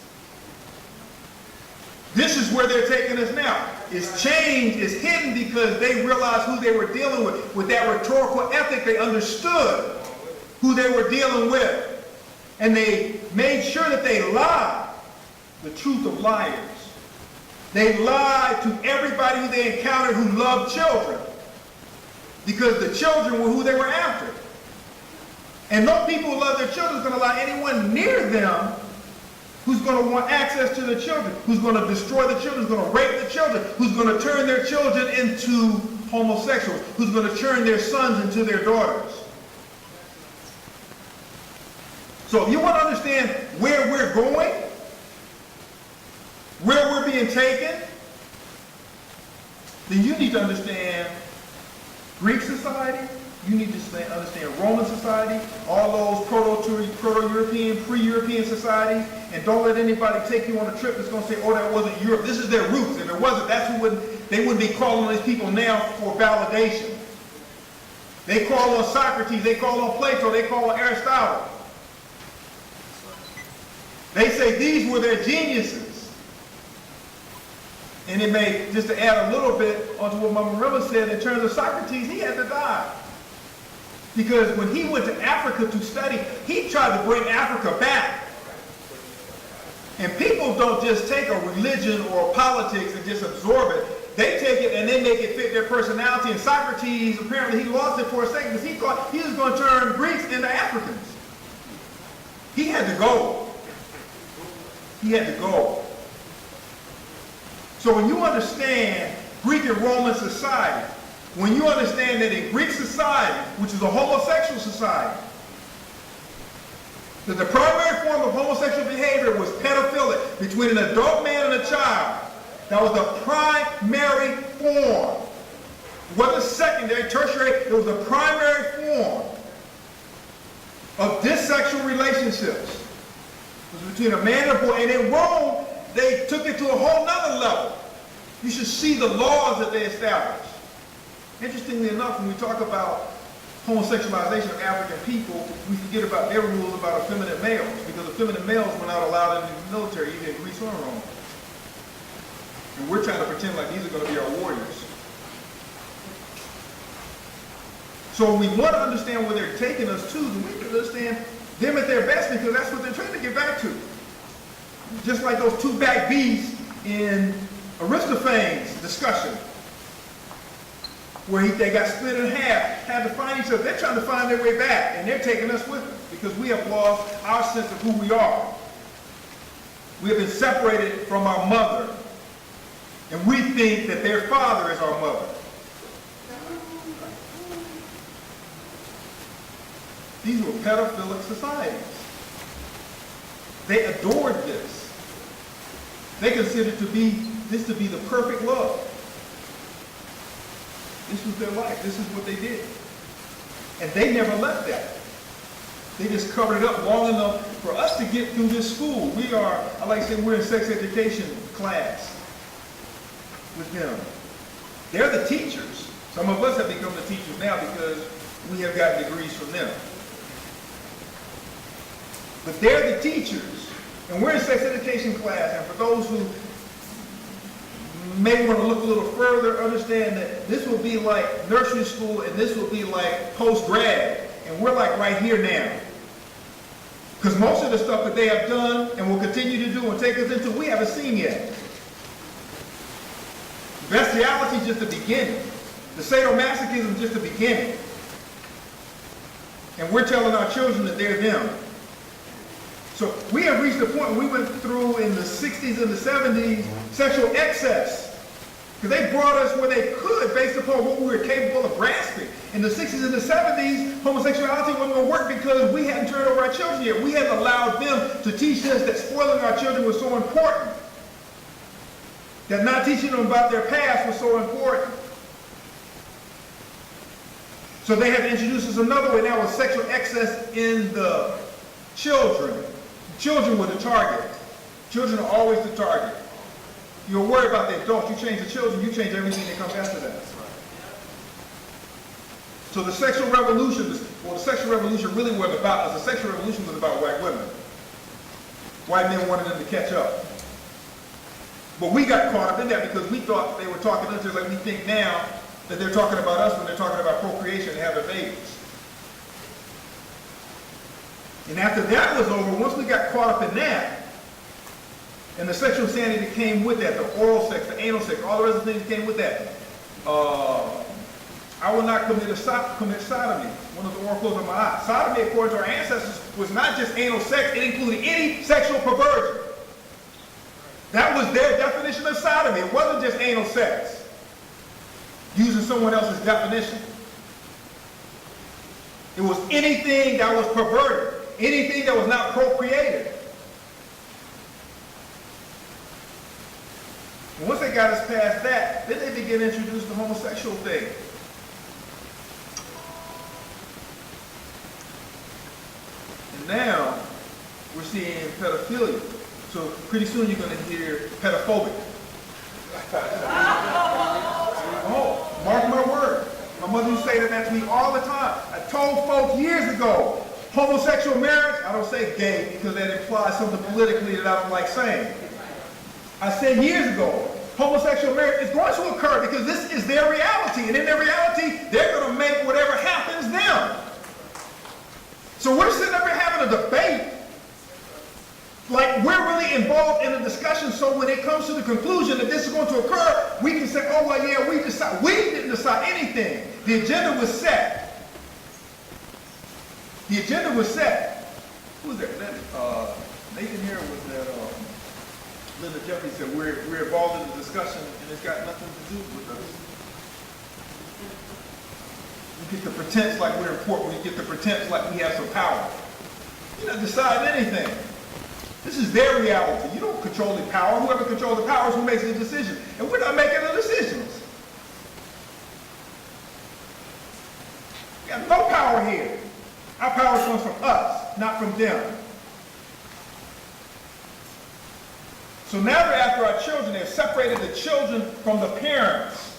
This is where they're taking us now. It's changed, it's hidden because they realized who they were dealing with. With that rhetorical ethic, they understood who they were dealing with. And they made sure that they lied, the truth of liars. They lied to everybody who they encountered who loved children. Because the children were who they were after. And no people who love their children is going to allow anyone near them who's going to want access to the children, who's going to destroy the children, who's going to rape the children, who's going to turn their children into homosexuals, who's going to turn their sons into their daughters. So if you want to understand where we're going, where we're being taken, then you need to understand Greek society, you need to understand Roman society, all those proto-European, pre-European societies, and don't let anybody take you on a trip that's going to say, oh, that wasn't Europe. This is their roots. If it wasn't, they wouldn't be calling on these people now for validation. They call on Socrates, they call on Plato, they call on Aristotle. They say these were their geniuses. And it may, just to add a little bit onto what Marimba said in terms of Socrates, he had to die. Because when he went to Africa to study, he tried to bring Africa back. And people don't just take a religion or politics and just absorb it. They take it and they make it fit their personality. And Socrates, apparently he lost it for a second because he thought he was going to turn Greeks into Africans. He had to go. He had to go. So when you understand Greek and Roman society, when you understand that in Greek society, which is a homosexual society, that the primary form of homosexual behavior was pedophilic between an adult man and a child. That was the primary form. It wasn't secondary, tertiary, it was the primary form of dissexual relationships. It was between a man and a boy. And in Rome, they took it to a whole nother level. You should see the laws that they established. Interestingly enough, when we talk about homosexualization of African people, we forget about their rules about effeminate males, because effeminate males were not allowed into the military, either in Greece or Rome. And we're trying to pretend like these are going to be our warriors. So we want to understand where they're taking us to, then we can understand them at their best, because that's what they're trying to get back to. Just like those two back beasts in Aristophanes' discussion, where they got split in half, had to find each other. They're trying to find their way back, and they're taking us with them, because we have lost our sense of who we are. We have been separated from our mother, and we think that their father is our mother. These were pedophilic societies. They adored this. They considered this to be the perfect love. This was their life. This is what they did. And they never left that. They just covered it up long enough for us to get through this school. I like to say, we're in sex education class with them. They're the teachers. Some of us have become the teachers now because we have gotten degrees from them. But they're the teachers. And we're in sex education class. And for those who may want to look a little further, understand that this will be like nursery school and this will be like post-grad. And we're like right here now. Because most of the stuff that they have done and will continue to do and take us into, we haven't seen yet. Bestiality is just the beginning. The sadomasochism is just the beginning. And we're telling our children that they're them. So we have reached the point where we went through in the 60s and the 70s sexual excess. Because they brought us where they could based upon what we were capable of grasping. In the 60s and the 70s, homosexuality wasn't going to work because we hadn't turned over our children yet. We hadn't allowed them to teach us that spoiling our children was so important. That not teaching them about their past was so important. So they had to introduce us another way. That was sexual excess in the children. Children were the target. Children are always the target. You're worried about the adults. You change the children, you change everything that comes after that. So the sexual revolution, the sexual revolution really was about, the sexual revolution was about white women. White men wanted them to catch up. But we got caught up in that because we thought they were talking to us like we think now that they're talking about us when they're talking about procreation and having babies. And after that was over, once we got caught up in that, and the sexual insanity that came with that, the oral sex, the anal sex, all the rest of the things that came with that. I will not commit sodomy. One of the oral clothes on my eye. Sodomy, according to our ancestors, was not just anal sex. It included any sexual perversion. That was their definition of sodomy. It wasn't just anal sex. Using someone else's definition. It was anything that was perverted. Anything that was not procreated. And once they got us past that, then they began to introduce the homosexual thing. And now, we're seeing pedophilia. So pretty soon you're going to hear pedophobic. Oh, mark my word. My mother used to say that to me all the time. I told folks years ago, homosexual marriage, I don't say gay because that implies something politically that I don't like saying. I said years ago, homosexual marriage is going to occur because this is their reality. And in their reality, they're going to make whatever happens them. So we're sitting up here having a debate. Like we're really involved in a discussion, so when it comes to the conclusion that this is going to occur, we can say, oh, well, yeah, we didn't decide anything. The agenda was set. The agenda was set. Who was that? Nathan here was that, Linda Jeffrey said, we're involved in the discussion and it's got nothing to do with us. We get the pretense like we're important. We get the pretense like we have some power. You're not deciding anything. This is their reality. You don't control the power. Whoever controls the power is who makes the decision. And we're not making the decisions. We have no power here. Our power comes from us, not from them. So now they're after our children. They've separated the children from the parents.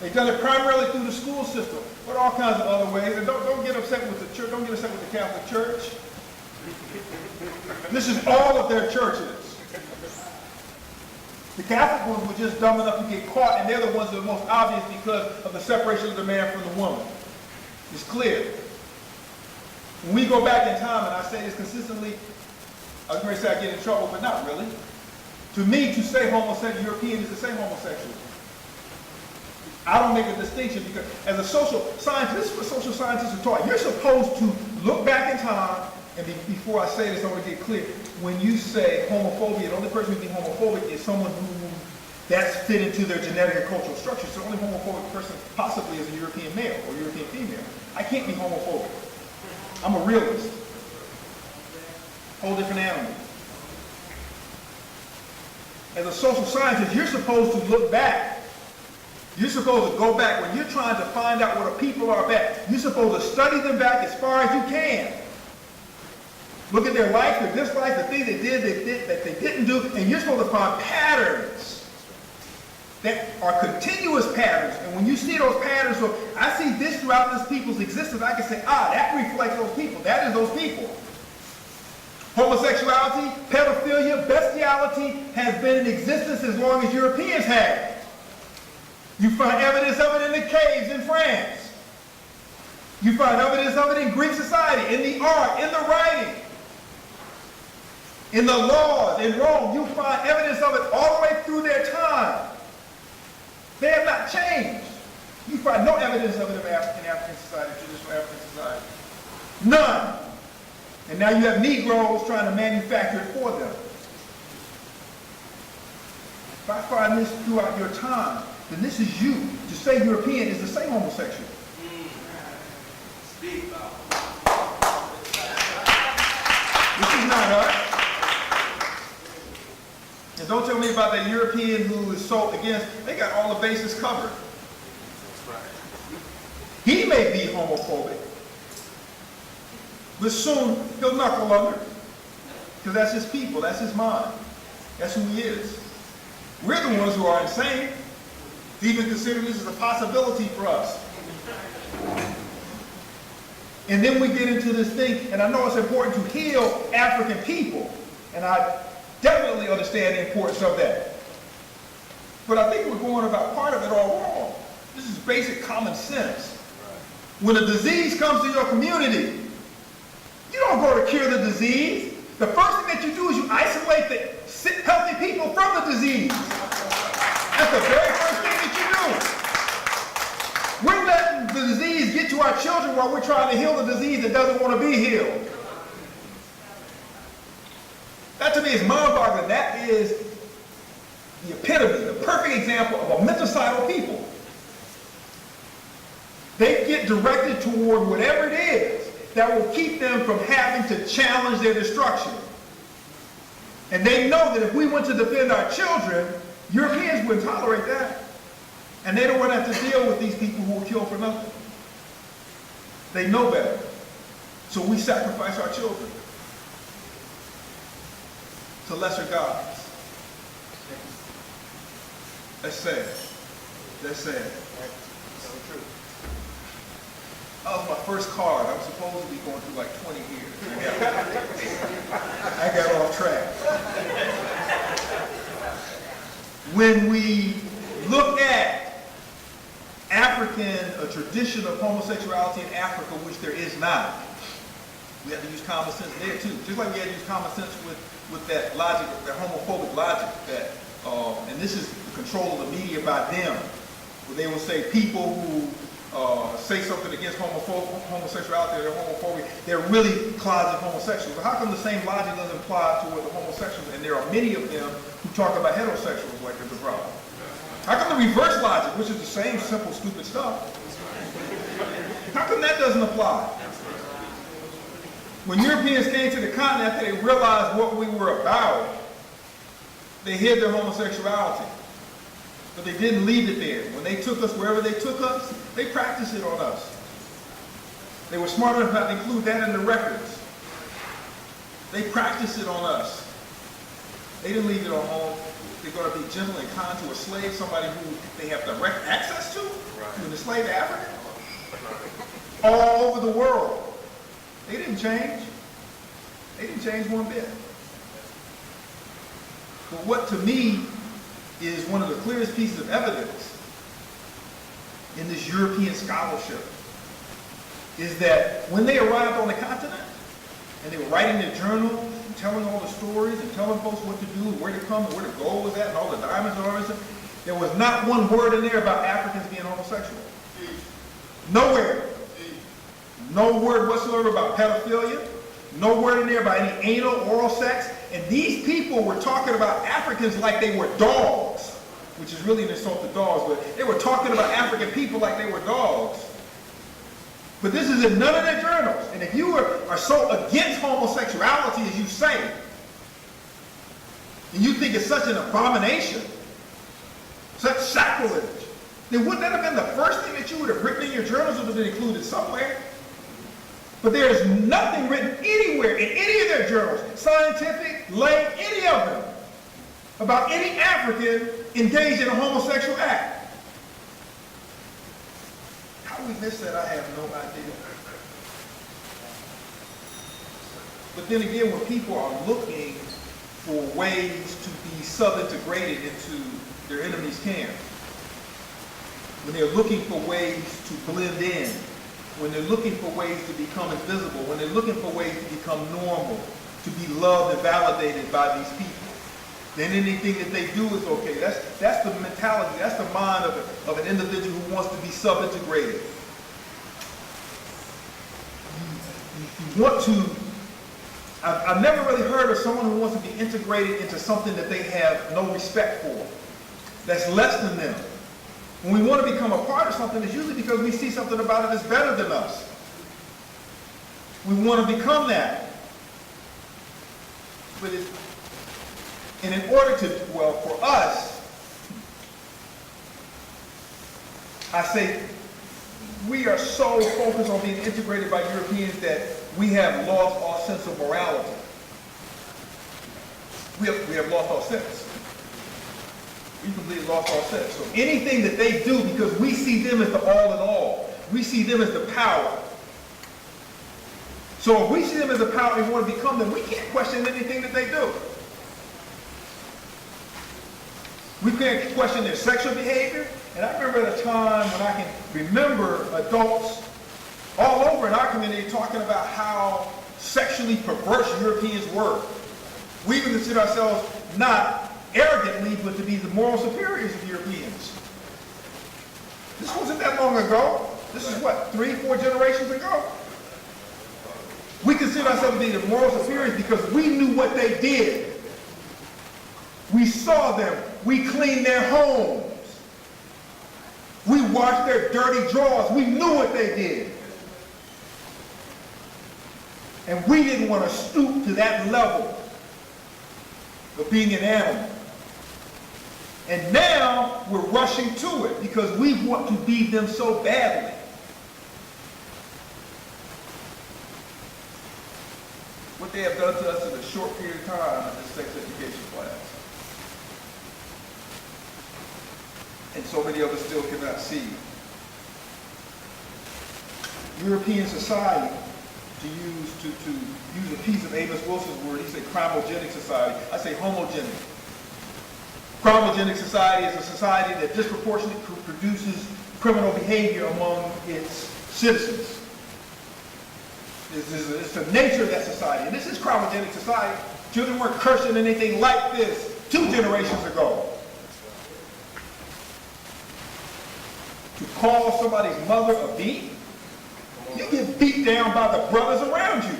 They've done it primarily through the school system, but all kinds of other ways. And don't get upset with the church. Don't get upset with the Catholic Church. This is all of their churches. The Catholic ones were just dumb enough to get caught, and they're the ones that are most obvious because of the separation of the man from the woman. It's clear. When we go back in time, and I say this consistently, I was going to say I get in trouble, but not really. To me, to say homosexual, European is to say homosexual. I don't make a distinction because as a social scientist, this is what social scientists are taught. You're supposed to look back in time, and before I say this, I want to get clear. When you say homophobia, the only person who can be homophobic is someone who that's fit into their genetic or cultural structure. So the only homophobic person possibly is a European male or European female. I can't be homophobic. I'm a realist. Whole different animal. As a social scientist, you're supposed to look back. You're supposed to go back when you're trying to find out what a people are about. You're supposed to study them back as far as you can. Look at their life, their dislikes, the things they did that they didn't do, and you're supposed to find patterns that are continuous patterns. And when you see those patterns, so I see this throughout this people's existence, I can say, that reflects those people. That is those people. Homosexuality, pedophilia, bestiality has been in existence as long as Europeans have. You find evidence of it in the caves in France. You find evidence of it in Greek society, in the art, in the writing, in the laws, in Rome. You find evidence of it all the way through their time. They have not changed. You find no evidence of it in African society, traditional African society. None. And now you have Negroes trying to manufacture it for them. If I find this throughout your time, then this is you. To say European is to say homosexual. Speak about it. This is not us. And don't tell me about that European who is so against, they got all the bases covered. He may be homophobic, but soon he'll knuckle under. Because that's his people, that's his mind. That's who he is. We're the ones who are insane to even consider this as a possibility for us. And then we get into this thing, and I know it's important to heal African people, and I definitely understand the importance of that. But I think we're going about part of it all wrong. This is basic common sense. When a disease comes to your community, you don't go to cure the disease. The first thing that you do is you isolate the sick, healthy people from the disease. That's the very first thing that you do. We're letting the disease get to our children while we're trying to heal the disease that doesn't want to be healed. That to me is mind-boggling. That is the epitome, the perfect example of a mental people. They get directed toward whatever it is that will keep them from having to challenge their destruction. And they know that if we went to defend our children, Europeans wouldn't tolerate that. And they don't want to have to deal with these people who will kill for nothing. They know better. So we sacrifice our children to lesser gods. That's sad. That's sad. So true. That was my first card. I'm supposed to be going through like 20 years. I got off track. When we look at a tradition of homosexuality in Africa, which there is not, we have to use common sense there too. Just like we had to use common sense with that logic, that homophobic logic, that, and this is the control of the media by them, where they will say people who say something against homosexuality, they're homophobic, they're really closet homosexuals. How come the same logic doesn't apply toward the homosexuals? And there are many of them who talk about heterosexuals like there's a problem. How come the reverse logic, which is the same simple, stupid stuff, how come that doesn't apply? When Europeans came to the continent, after they realized what we were about, they hid their homosexuality. But they didn't leave it there. When they took us wherever they took us, they practiced it on us. They were smart enough not to include that in the records. They practiced it on us. They didn't leave it on home. They're going to be gentle and kind to a slave, somebody who they have direct access to, to the slave African, all over the world. They didn't change. They didn't change one bit. But what to me is one of the clearest pieces of evidence in this European scholarship is that when they arrived on the continent, and they were writing their journals, and telling all the stories, and telling folks what to do, and where to come, and where the gold was at, and all the diamonds and all this, there was not one word in there about Africans being homosexual. Nowhere. No word whatsoever about pedophilia. No word in there about any anal, oral sex. And these people were talking about Africans like they were dogs, which is really an insult to dogs, but they were talking about African people like they were dogs. But this is in none of their journals. And if you are so against homosexuality as you say, and you think it's such an abomination, such sacrilege, then wouldn't that have been the first thing that you would have written in your journals? Would have been included somewhere. But there is nothing written anywhere in any of their journals, scientific, lay, any of them, about any African engaged in a homosexual act. How we missed that, I have no idea. But then again, when people are looking for ways to be sub-integrated into their enemy's camp, when they're looking for ways to blend in, when they're looking for ways to become invisible, when they're looking for ways to become normal, to be loved and validated by these people, then anything that they do is okay. That's the mentality, that's the mind of an individual who wants to be sub-integrated. You want to, I've never really heard of someone who wants to be integrated into something that they have no respect for, that's less than them. When we want to become a part of something, it's usually because we see something about it that's better than us. We want to become that. But and in order to, well, for us, I say we are so focused on being integrated by Europeans that we have lost all sense of morality. We have lost all sense. We completely lost our sense. So anything that they do, because we see them as the all in all, we see them as the power. So if we see them as the power and we want to become them, we can't question anything that they do. We can't question their sexual behavior. And I remember at a time when I can remember adults all over in our community talking about how sexually perverse Europeans were. We even consider ourselves not arrogantly, but to be the moral superiors of Europeans. This wasn't that long ago. This is what, 3-4 generations ago? We consider ourselves to be the moral superiors because we knew what they did. We saw them. We cleaned their homes. We washed their dirty drawers. We knew what they did. And we didn't want to stoop to that level of being an animal. And now we're rushing to it because we want to be them so badly. What they have done to us in a short period of time in this sex education class. And so many of us still cannot see. European society, to use a piece of Amos Wilson's word, he said crimogenic society. I say homogenic. Crimogenic society is a society that disproportionately produces criminal behavior among its citizens. It's the nature of that society. And this is crimogenic society. Children weren't cursing anything like this 2 generations ago. To call somebody's mother a B, you get beat down by the brothers around you.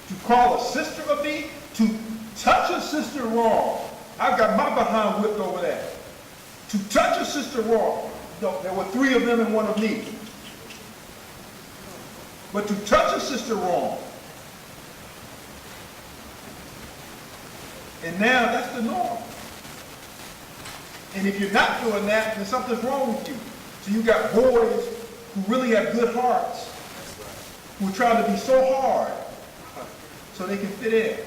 To call a sister a B, to touch a sister wrong. I've got my behind whipped over that. To touch a sister wrong. No, there were 3 of them and 1 of me. But to touch a sister wrong. And now that's the norm. And if you're not doing that, then something's wrong with you. So you got boys who really have good hearts, who try to be so hard so they can fit in,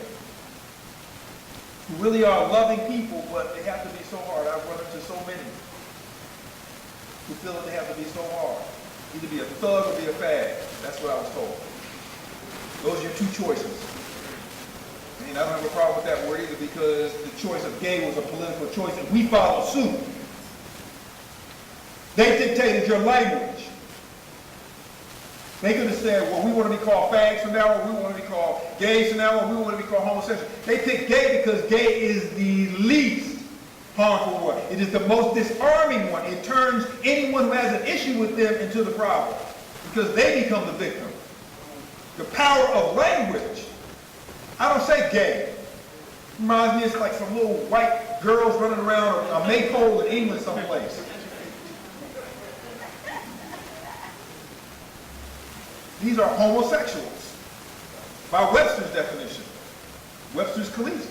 who really are loving people, but they have to be so hard. I've run into so many who feel that they have to be so hard. Either be a thug or be a fag. That's what I was told. Those are your 2 choices. I don't have a problem with that word either because the choice of gay was a political choice and we followed suit. They dictated your language. They could have said, well, we want to be called fags from now on, we want to be called gays from now on, we want to be called homosexual. They picked gay because gay is the least harmful one. It is the most disarming one. It turns anyone who has an issue with them into the problem because they become the victim. The power of language. I don't say gay. Reminds me, it's like some little white girls running around a maypole in England someplace. These are homosexuals, by Webster's definition. Webster's collegiate.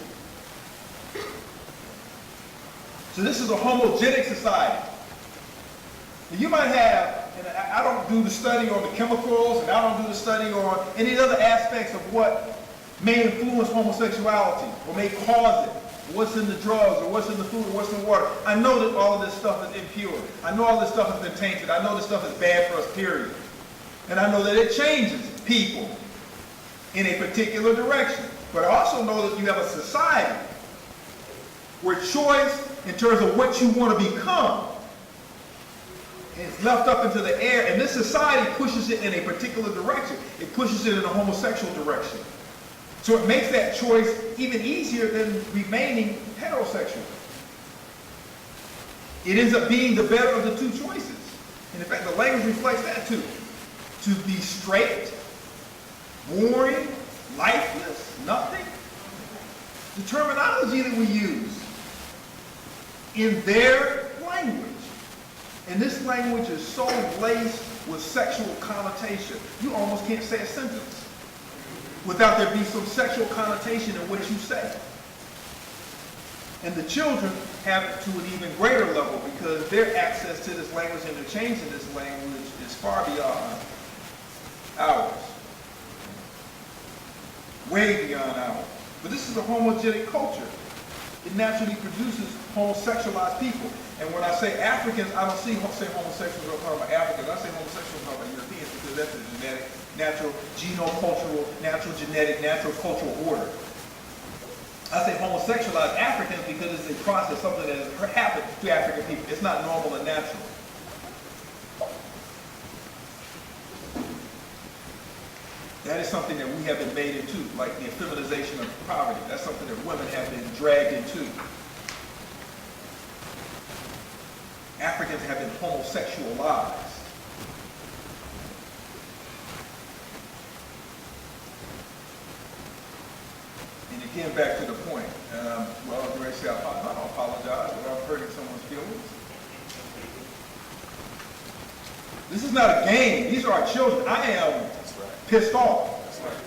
So this is a homogenic society. Now you might have, and I don't do the study on the chemicals, and I don't do the study on any other aspects of what may influence homosexuality, or may cause it, what's in the drugs, or what's in the food, or what's in the water. I know that all of this stuff is impure. I know all this stuff has been tainted. I know this stuff is bad for us, period. And I know that it changes people in a particular direction. But I also know that you have a society where choice in terms of what you want to become is left up into the air, and this society pushes it in a particular direction. It pushes it in a homosexual direction. So it makes that choice even easier than remaining heterosexual. It ends up being the better of the two choices. And in fact, the language reflects that too. To be straight, boring, lifeless, nothing. The terminology that we use in their language. And this language is so laced with sexual connotation. You almost can't say a sentence without there be some sexual connotation in what you say. And the children have it to an even greater level because their access to this language and their change in this language is far beyond ours. Way beyond ours. But this is a homogenic culture. It naturally produces homosexualized people. And when I say Africans, I don't say homosexuals when I'm talking about Africans. I say homosexuals when I'm talking about Europeans because that's a genetic, natural, genocultural, natural genetic, natural cultural order. I say homosexualized Africans because it's a process, something that has happened to African people. It's not normal and natural. That is something that we have been made into, like the feminization of poverty. That's something that women have been dragged into. Africans have been homosexualized. And again, back to the point. Well, I was going to say I don't apologize without hurting someone's feelings. This is not a game. These are our children. I am pissed off. That's right.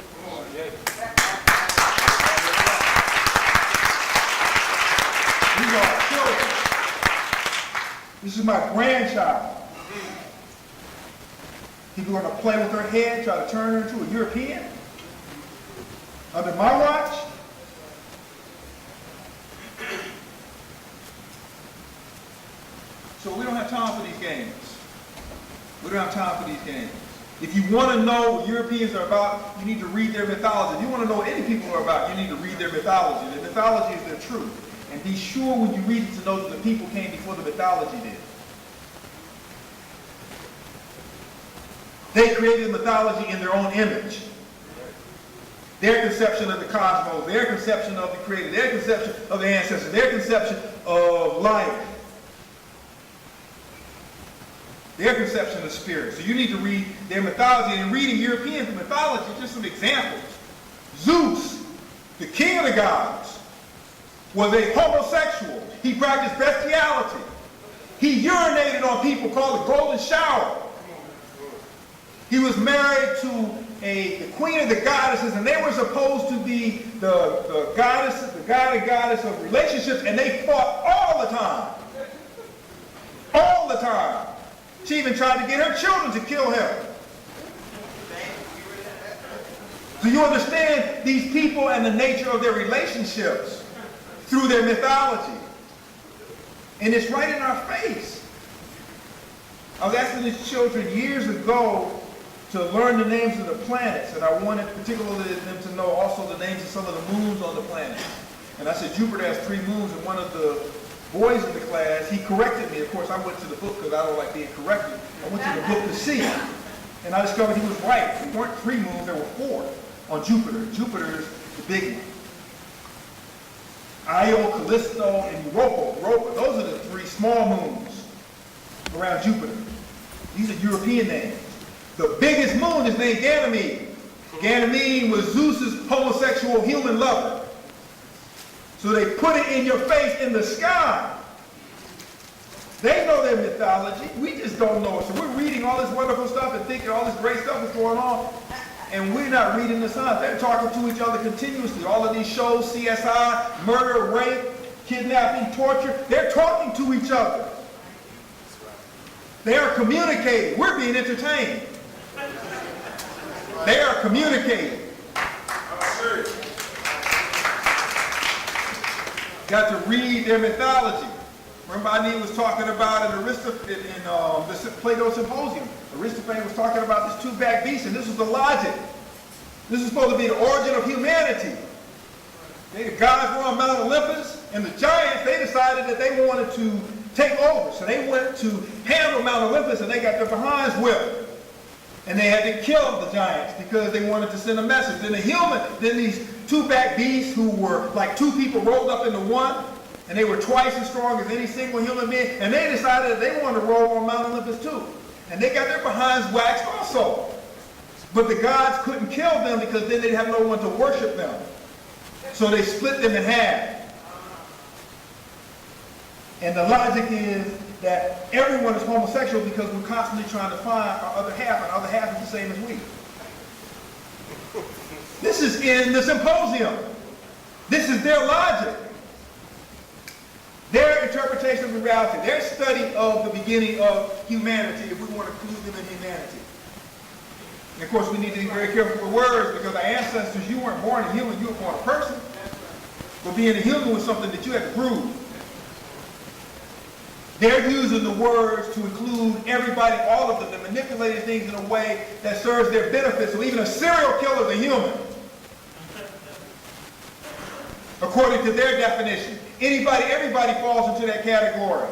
These are our children. This is my grandchild. People are going to play with her head, try to turn her into a European under my watch. So we don't have time for these games. We don't have time for these games. If you want to know what Europeans are about, you need to read their mythology. If you want to know what any people are about, you need to read their mythology. Their mythology is their truth. And be sure when you read it to know that the people came before the mythology did. They created mythology in their own image. Their conception of the cosmos, their conception of the creator, their conception of the ancestors, their conception of life. Their conception of spirit. So you need to read their mythology. And reading European mythology, just some examples. Zeus, the king of the gods, was a homosexual. He practiced bestiality. He urinated on people, called the golden shower. He was married to the queen of the goddesses, and they were supposed to be the goddesses, the god and goddess of relationships, and they fought all the time. All the time. She even tried to get her children to kill him. Do you understand these people and the nature of their relationships through their mythology? And it's right in our face. I was asking these children years ago to learn the names of the planets, and I wanted particularly them to know also the names of some of the moons on the planet. And I said Jupiter has 3 moons, and one of the boys in the class, he corrected me. Of course, I went to the book because I don't like being corrected. I went to the book to see. And I discovered he was right. There weren't 3 moons, there were 4 on Jupiter. Jupiter's the big one. Io, Callisto, and Europa. Those are the 3 small moons around Jupiter. These are European names. The biggest moon is named Ganymede. Ganymede was Zeus's homosexual human lover. So they put it in your face in the sky. They know their mythology. We just don't know it. So we're reading all this wonderful stuff and thinking all this great stuff is going on. And we're not reading the signs. They're talking to each other continuously. All of these shows, CSI, murder, rape, kidnapping, torture, they're talking to each other. They are communicating. We're being entertained. They are communicating. Got to read their mythology. Remember, I was talking about in the Plato Symposium. Aristophanes was talking about this 2-backed beast, and this was the logic. This is supposed to be the origin of humanity. The gods were on Mount Olympus, and the giants, they decided that they wanted to take over. So they went to handle Mount Olympus, and they got their behinds whipped. And they had to kill the giants because they wanted to send a message. Then these 2-backed beasts who were like 2 people rolled up into one, and they were twice as strong as any single human being, and they decided that they wanted to roll on Mount Olympus too. And they got their behinds waxed also. But the gods couldn't kill them because then they'd have no one to worship them. So they split them in half. And the logic is that everyone is homosexual because we're constantly trying to find our other half, and our other half is the same as we. This is in the symposium. This is their logic. Their interpretation of reality, their study of the beginning of humanity, if we want to include them in humanity. And of course, we need to be very careful with words because our ancestors, you weren't born a human, you were born a person. But being a human was something that you had to prove. They're using the words to include everybody, all of them, and manipulating things in a way that serves their benefit. So even a serial killer is a human. According to their definition. Everybody falls into that category.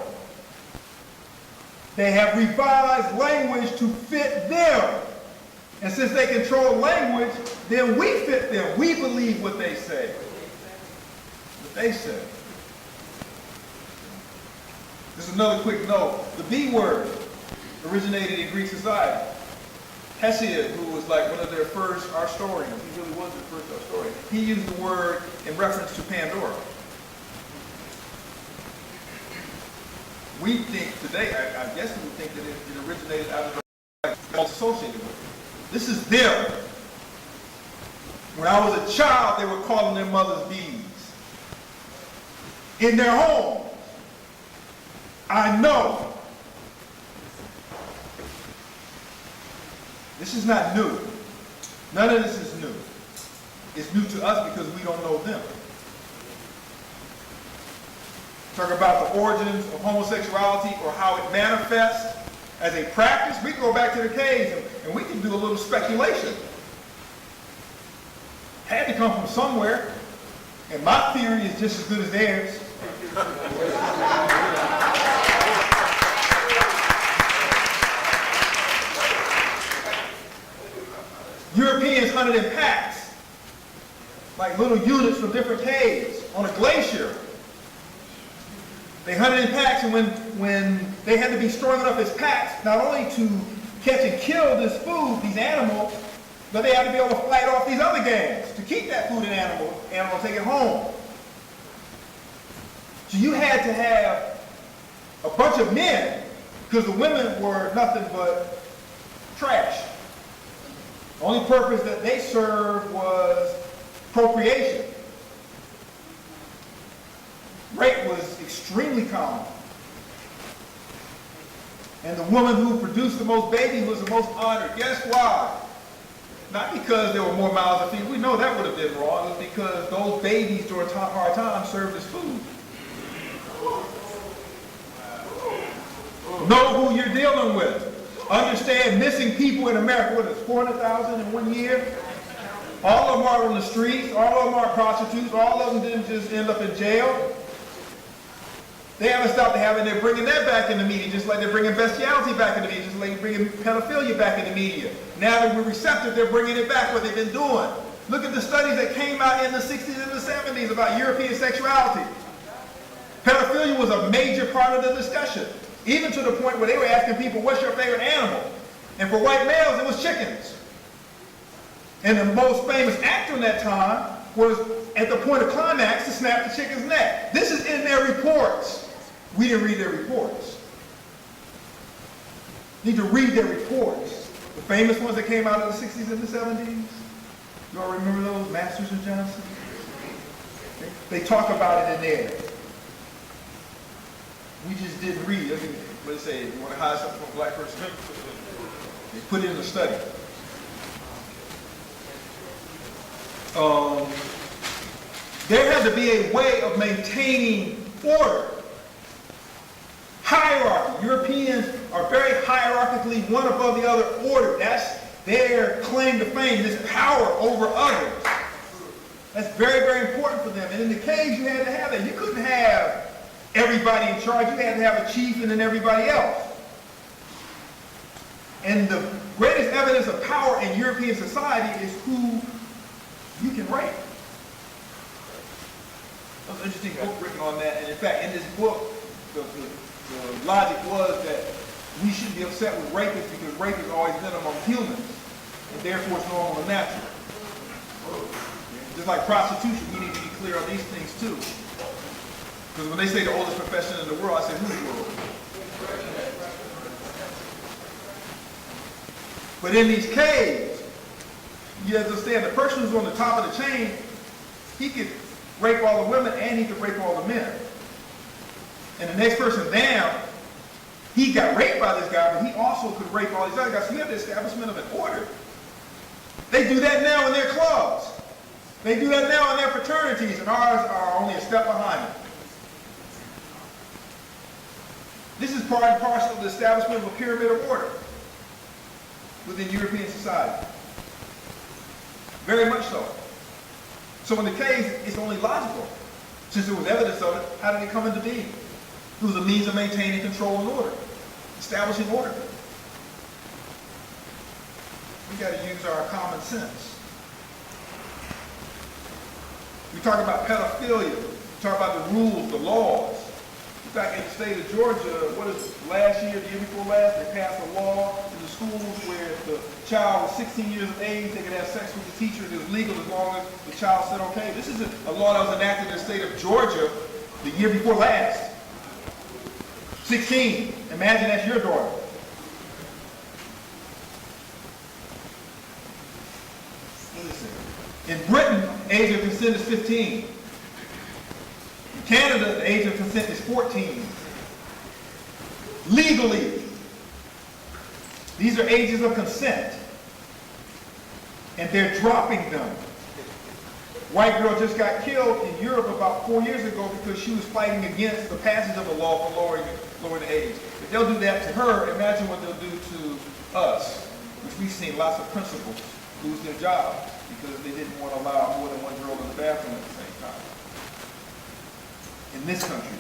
They have revised language to fit them. And since they control language, then we fit them. We believe what they say. What they say. Just another quick note. The B word originated in Greek society. Hesiod, who was like one of their first historians, he really was their first historian, he used the word in reference to Pandora. We think today, I guess we think that it originated out of the associated with it. This is them. When I was a child, they were calling their mothers bees. In their homes. I know. This is not new. None of this is new. It's new to us because we don't know them. Talk about the origins of homosexuality or how it manifests as a practice. We can go back to the caves and we can do a little speculation. Had to come from somewhere. And my theory is just as good as theirs. Europeans hunted in packs, like little units from different caves on a glacier. They hunted in packs, and when they had to be strong enough as packs, not only to catch and kill this food, these animals, but they had to be able to fight off these other gangs to keep that food and animal take it home. So you had to have a bunch of men, because the women were nothing but trash. The only purpose that they served was procreation. Rape was extremely common. And the woman who produced the most babies was the most honored. Guess why? Not because there were more mouths to feed. We know that would have been wrong. It was because those babies during hard times served as food. Know who you're dealing with. Understand missing people in America. What is it, 400,000 in 1 year? All of them are on the streets. All of them are prostitutes. All of them didn't just end up in jail. They haven't stopped having, they're bringing that back in the media, just like they're bringing bestiality back in the media, just like they're bringing pedophilia back in the media. Now that we're receptive, they're bringing it back, what they've been doing. Look at the studies that came out in the 60s and the 70s about European sexuality. Pedophilia was a major part of the discussion, even to the point where they were asking people, what's your favorite animal? And for white males, it was chickens. And the most famous actor in that time was at the point of climax to snap the chicken's neck. This is in their reports. We didn't read their reports. You need to read their reports. The famous ones that came out of the 60s and the 70s. You all remember those? Masters and Johnson? They talk about it in there. We just didn't read. What do they say? You want to hide something from a black person? They put it in the study. There had to be a way of maintaining order. Hierarchy. Europeans are very hierarchically one above the other ordered. That's their claim to fame, this power over others. That's very, very important for them. And in the caves, you had to have that. You couldn't have everybody in charge. You had to have a chief and then everybody else. And the greatest evidence of power in European society is who you can rape. There's an interesting book written on that. And in fact, in this book, the logic was that we shouldn't be upset with rapists because rape has always been among humans, and therefore it's normal and natural. Just like prostitution, we need to be clear on these things too. Because when they say the oldest profession in the world, I say, whose world? But in these caves, you understand the person who's on the top of the chain, he could rape all the women and he could rape all the men. And the next person down, he got raped by this guy, but he also could rape all these other guys. So you have the establishment of an order. They do that now in their clubs. They do that now in their fraternities, and ours are only a step behind it. This is part and parcel of the establishment of a pyramid of order within European society. Very much so. So in the case, it's only logical. Since there was evidence of it, how did it come into being? It was a means of maintaining control and order, establishing order. We got to use our common sense. We talk about pedophilia. We talk about the rules, the laws. In fact, in the state of Georgia, what is it, last year, the year before last, they passed a law in the schools where if the child was 16 years of age, they could have sex with the teacher. It was legal as long as the child said okay. This is a law that was enacted in the state of Georgia the year before last. 16. Imagine that's your daughter. In Britain, age of consent is 15. In Canada, the age of consent is 14. Legally. These are ages of consent. And they're dropping them. White girl just got killed in Europe about 4 years ago because she was fighting against the passage of a law for lowering the age. If they'll do that to her, imagine what they'll do to us, which we've seen lots of principals lose their jobs because they didn't want to allow more than one girl in the bathroom at the same time. In this country.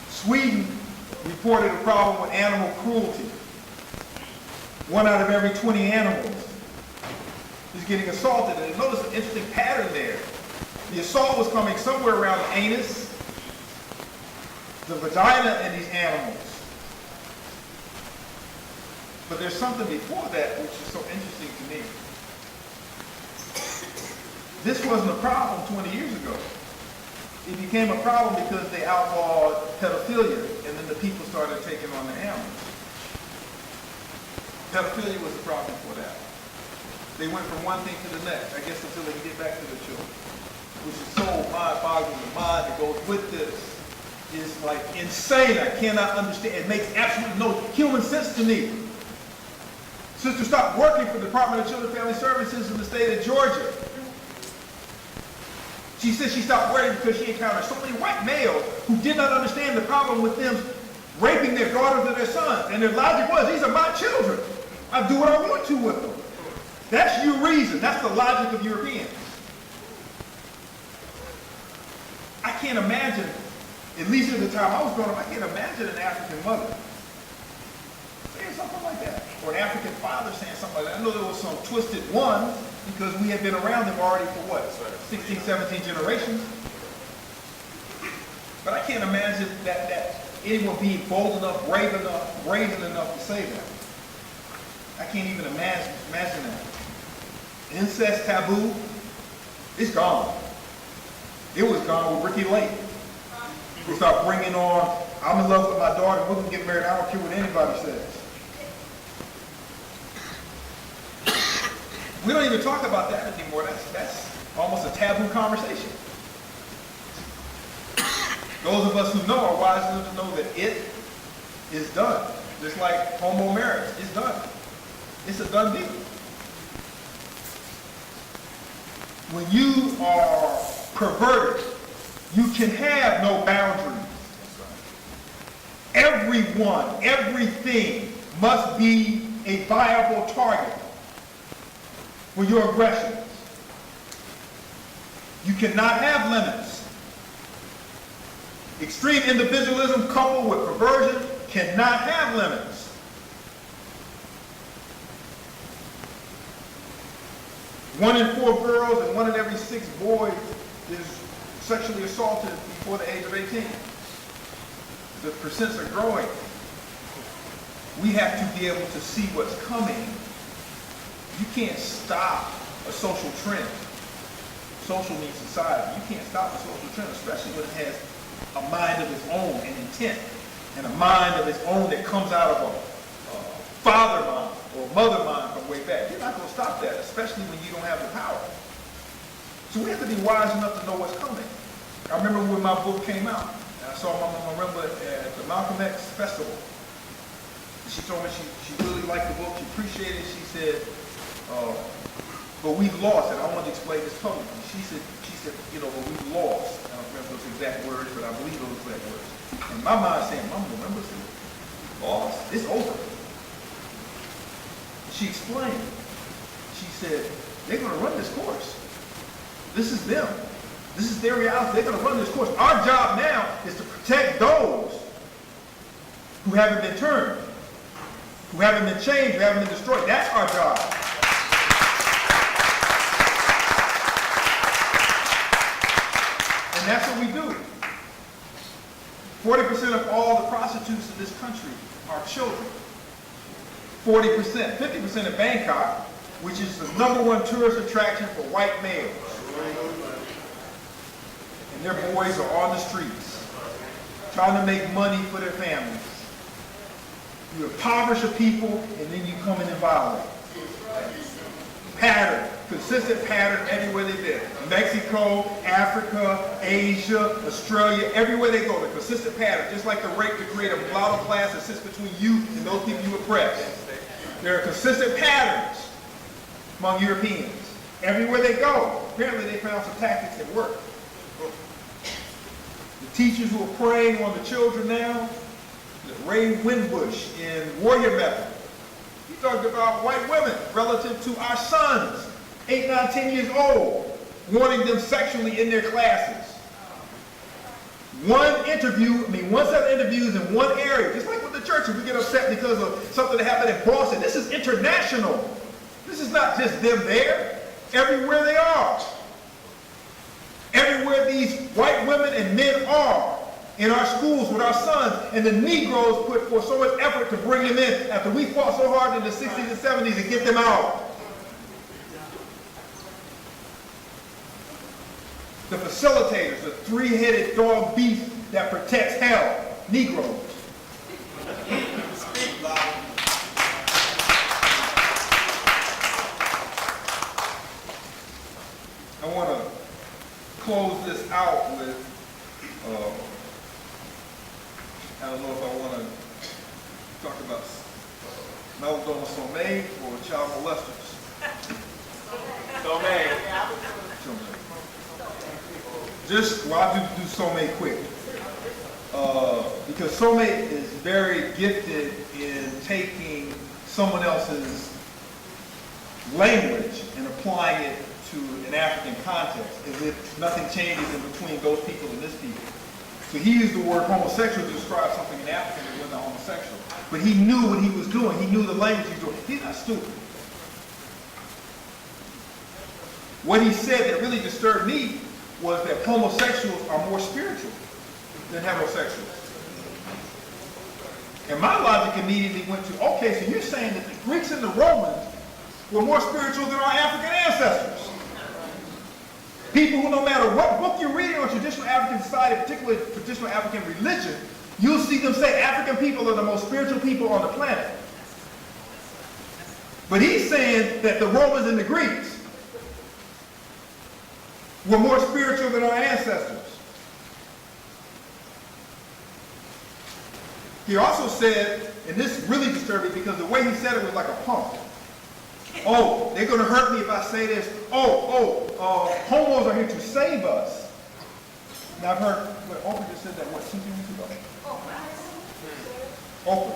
Sweden reported a problem with animal cruelty. 1 out of every 20 animals is getting assaulted. And notice an interesting pattern there. The assault was coming somewhere around the anus, the vagina in these animals. But there's something before that which is so interesting to me. This wasn't a problem 20 years ago. It became a problem because they outlawed pedophilia, and then the people started taking on the animals. Pedophilia was the problem for that. They went from one thing to the next, I guess until they can get back to the children, which is so mind-boggling. The mind that goes with this is like insane. I cannot understand. It makes absolutely no human sense to me. Sister stopped working for the Department of Children and Family Services in the state of Georgia. She said she stopped working because she encountered so many white males who did not understand the problem with them raping their daughters and their sons. And their logic was, these are my children. I do what I want to with them. That's your reason. That's the logic of Europeans. can't imagine, at least at the time I was growing up, I can't imagine an African mother saying something like that. Or an African father saying something like that. I know there was some twisted ones because we had been around them already for what, 16, 17 generations. But I can't imagine that anyone being bold enough, brazen enough to say that. I can't even imagine that. Incest taboo, it's gone. It was gone with Ricky Lake. We start bringing on, I'm in love with my daughter, we're going to get married, I don't care what anybody says. We don't even talk about that anymore. That's almost a taboo conversation. Those of us who know are wise enough to know that it is done. Just like homo marriage, it's done. It's a done deal. When you are perverted, you can have no boundaries. Everyone, everything must be a viable target for your aggressions. You cannot have limits. Extreme individualism coupled with perversion cannot have limits. One in 4 girls and 1 in every 6 boys is sexually assaulted before the age of 18. The percents are growing. We have to be able to see what's coming. You can't stop a social trend. Social means society. You can't stop a social trend, especially when it has a mind of its own, an intent, and a mind of its own that comes out of a father mind or mother mind from way back. You're not going to stop that, especially when you don't have the power. So we have to be wise enough to know what's coming. I remember when my book came out, and I saw Mama Marimba at the Malcolm X Festival. She told me she really liked the book, she appreciated it. She said, but we've lost, and I wanted to explain this publicly. She said, you know, but we've lost. I don't remember those exact words, but I believe those exact words. And my mind saying, Mama, remember, lost? It's over. She explained. She said, they're going to run this course. This is them. This is their reality. They're going to run this course. Our job now is to protect those who haven't been turned, who haven't been changed, who haven't been destroyed. That's our job. And that's what we do. 40% of all the prostitutes in this country are children. 40%, 50% in Bangkok, which is the #1 tourist attraction for white males. And their boys are on the streets, trying to make money for their families. You impoverish a people, and then you come in and violate. Pattern, consistent pattern everywhere they've been. Mexico, Africa, Asia, Australia, everywhere they go, the consistent pattern. Just like the rape to create a mulatto class that sits between you and those people you oppress. There are consistent patterns among Europeans. Everywhere they go, apparently they found some tactics that work. The teachers who are preying on the children now, Ray Winbush in Warrior Method. He talked about white women relative to our sons, 8, 9, 10 years old, wanting them sexually in their classes. One set of interviews in one area, just like with the churches, we get upset because of something that happened in Boston. This is international. This is not just them there. Everywhere they are. Everywhere these white women and men are. In our schools with our sons, and the Negroes put forth so much effort to bring them in after we fought so hard in the 60s and 70s to get them out. The facilitators, the 3-headed dog beast that protects hell, Negroes. I want to close this out with I don't know if I want to talk about Malcolm Somé or child molesters. Somé. I'll do Somé quick. Because Somé is very gifted in taking someone else's language and applying it to an African context, as if nothing changes in between those people and this people. So he used the word homosexual to describe something in African that wasn't homosexual. But he knew what he was doing. He knew the language he was doing. He's not stupid. What he said that really disturbed me was that homosexuals are more spiritual than heterosexuals. And my logic immediately went to, okay, so you're saying that the Greeks and the Romans were more spiritual than our African ancestors. People who, no matter what book you're reading on traditional African society, particularly traditional African religion, you'll see them say African people are the most spiritual people on the planet. But he's saying that the Romans and the Greeks were more spiritual than our ancestors. He also said, and this really disturbed me because the way he said it was like a punk. Oh, they're going to hurt me if I say this. Homos are here to save us. Now I've heard, Oprah just said that, 2 weeks ago? Oprah.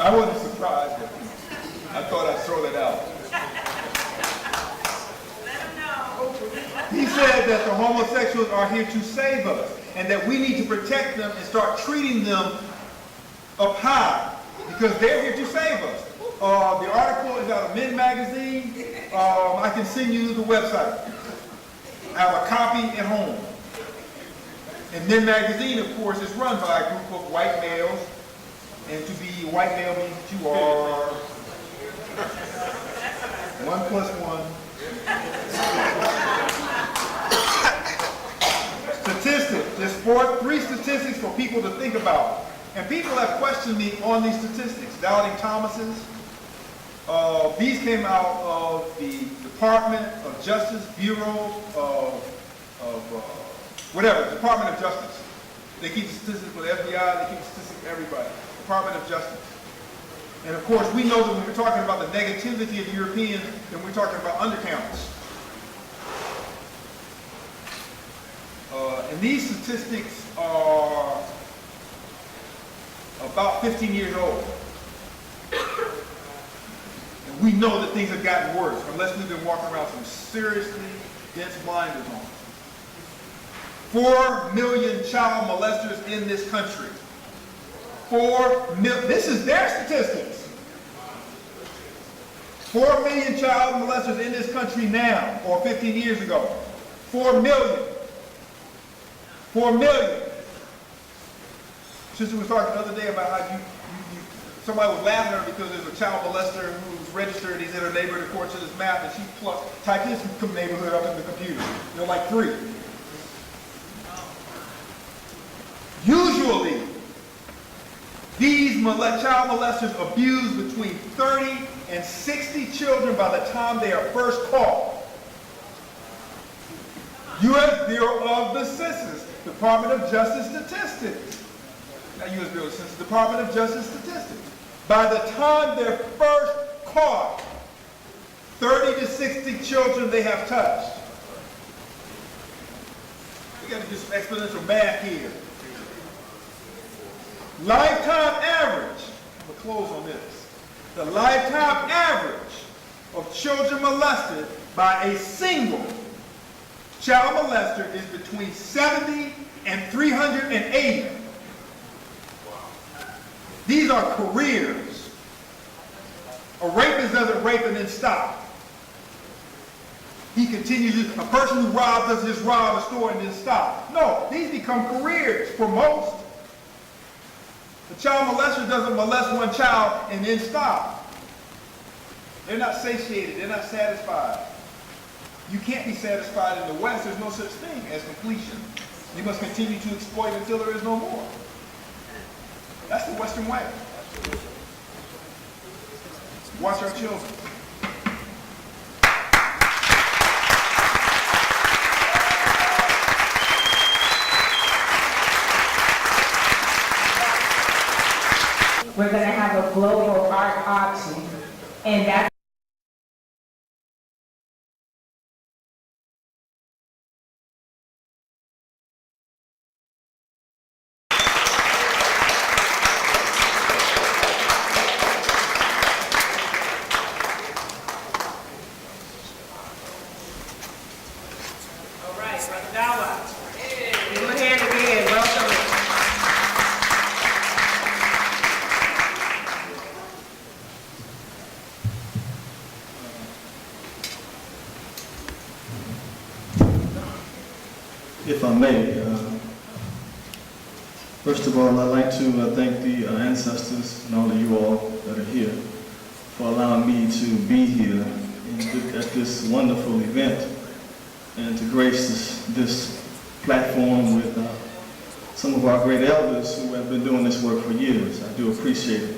I wasn't surprised, but I thought I'd throw that out. He said that the homosexuals are here to save us, and that we need to protect them and start treating them up high, because they're here to save us. The article is out of Men magazine. I can send you the website. I have a copy at home. And Men magazine, of course, is run by a group of white males. And to be a white male means that you are 1 plus 1. Statistics. There's 3 statistics for people to think about. And people have questioned me on these statistics, doubting Thomas's. These came out of the Department of Justice, Bureau Department of Justice. They keep statistics for the FBI, they keep statistics for everybody. Department of Justice. And of course, we know that when we're talking about the negativity of Europeans, then we're talking about undercounts. And these statistics are about 15 years old. And we know that things have gotten worse, unless we've been walking around some seriously dense blinders on. 4 million child molesters in this country. 4 million, this is their statistics. 4 million child molesters in this country now, or 15 years ago. 4 million. 4 million. Sister was talking the other day about how somebody was laughing at her because there's a child molester who's registered, he's in her neighborhood according to this map, and she typed his neighborhood up in the computer. Like 3. Usually, these child molesters abuse between 30 and 60 children by the time they are first caught. U.S. Bureau of the Census, Department of Justice statistics. Not U.S. Bureau of the Census, Department of Justice statistics. By the time they're first caught, 30 to 60 children they have touched. We got to do some exponential math here. Lifetime average, I'm going to close on this. The lifetime average of children molested by a single child molester is between 70 and 380. These are careers. A rapist doesn't rape and then stop. He continues, a person who robs doesn't just rob a store and then stop. No, these become careers for most. The child molester doesn't molest one child and then stop. They're not satiated, they're not satisfied. You can't be satisfied in the West. There's no such thing as completion. You must continue to exploit until there is no more. That's the Western way. Watch our children. We're going to have a global art auction, and that's Give him a hand again. Welcome. If I may, first of all, I'd like to thank the ancestors and all of you all that are here for allowing me to be here at this wonderful event and to grace this platform with some of our great elders who have been doing this work for years. I do appreciate it.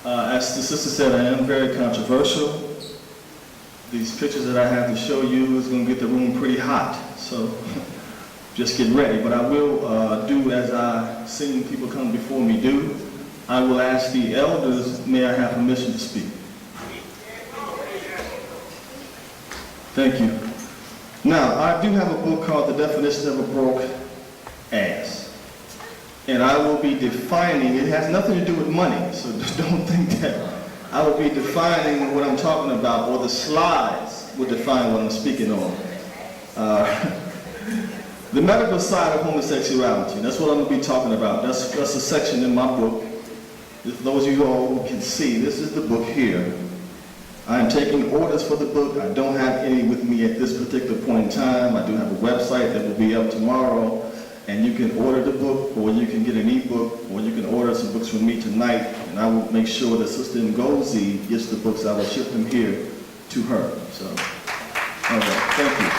As the sister said, I am very controversial. These pictures that I have to show you is going to get the room pretty hot, so just get ready. But I will do as I've seen people come before me do. I will ask the elders, may I have permission to speak? Thank you. Now, I do have a book called The Definition of a Broke Ass. And I will be defining, it has nothing to do with money, so don't think that. I will be defining what I'm talking about, or the slides will define what I'm speaking on. The medical side of homosexuality, that's what I'm going to be talking about. That's a section in my book. For those of you all who can see, this is the book here. I am taking orders for the book. I don't have any with me at this particular point in time. I do have a website that will be up tomorrow, and you can order the book, or you can get an ebook, or you can order some books from me tonight, and I will make sure that Sister Ngozi gets the books. I will ship them here to her. So, all right, thank you.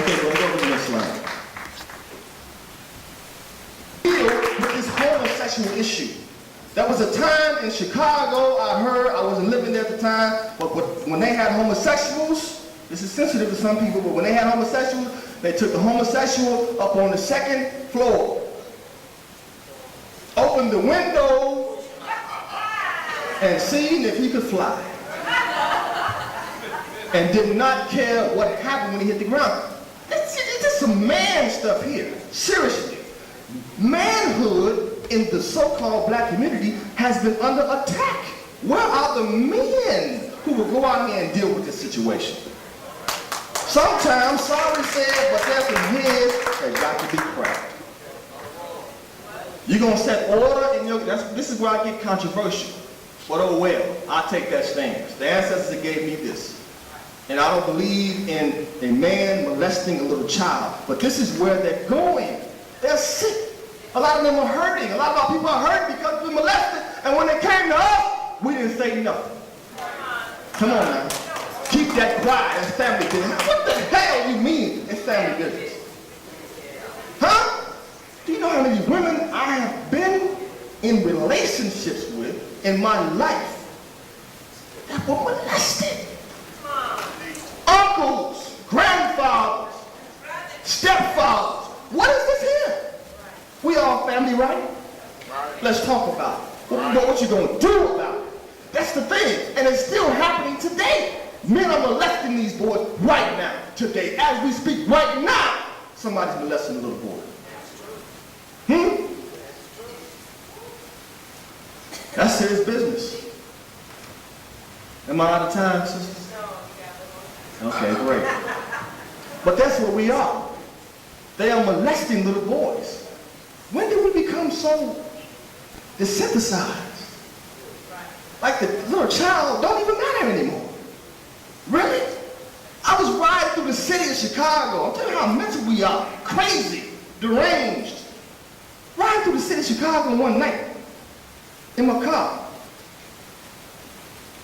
Okay, let's go to the next slide. Deal with this homosexual issue. There was a time in Chicago, I wasn't living there at the time, but when they had homosexuals, this is sensitive to some people, but when they had homosexuals, they took the homosexual up on the second floor, opened the window, and seen if he could fly. And did not care what happened when he hit the ground. It's just some man stuff here, seriously. Manhood in the so-called black community has been under attack. Where are the men who will go out here and deal with this situation? Sometimes, sorry said, but there's some heads that got to be cracked. You're going to set order in your, this is where I get controversial. But oh well, I'll take that stance. The ancestors gave me this. And I don't believe in a man molesting a little child. But this is where they're going. They're sick. A lot of them are hurting. A lot of our people are hurting because we molested. And when they came to us, we didn't say nothing. Come on now. Keep that quiet. It's family business. What the hell you mean it's family business? Huh? Do you know how many women I have been in relationships with in my life that were molested? Uncles, grandfathers, stepfathers. What is this here? We all family, right? Let's talk about it. What you gonna do about it? That's the thing. And it's still happening today. Men are molesting these boys right now, today. As we speak right now, somebody's molesting a little boy. That's serious business. Am I out of time, sisters? Okay, great. But that's what we are. They are molesting little boys. When did we become so desensitized? Like the little child don't even matter anymore. Really? I was riding through the city of Chicago. I'm telling you how mental we are. Crazy, deranged. Riding through the city of Chicago one night in my car.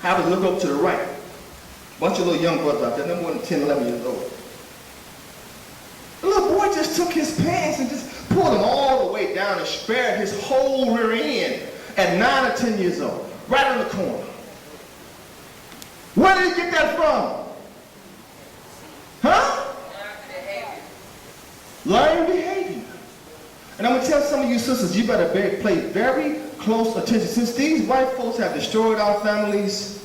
I happened to look up to the right. Bunch of little young brothers out there, no more than 10, 11 years old. The little boy just took his pants and just pulled them all the way down and spared his whole rear end at 9 or 10 years old, right on the corner. Where did he get that from? Huh? Learned behavior. And I'm going to tell some of you sisters, you better pay very close attention. Since these white folks have destroyed our families,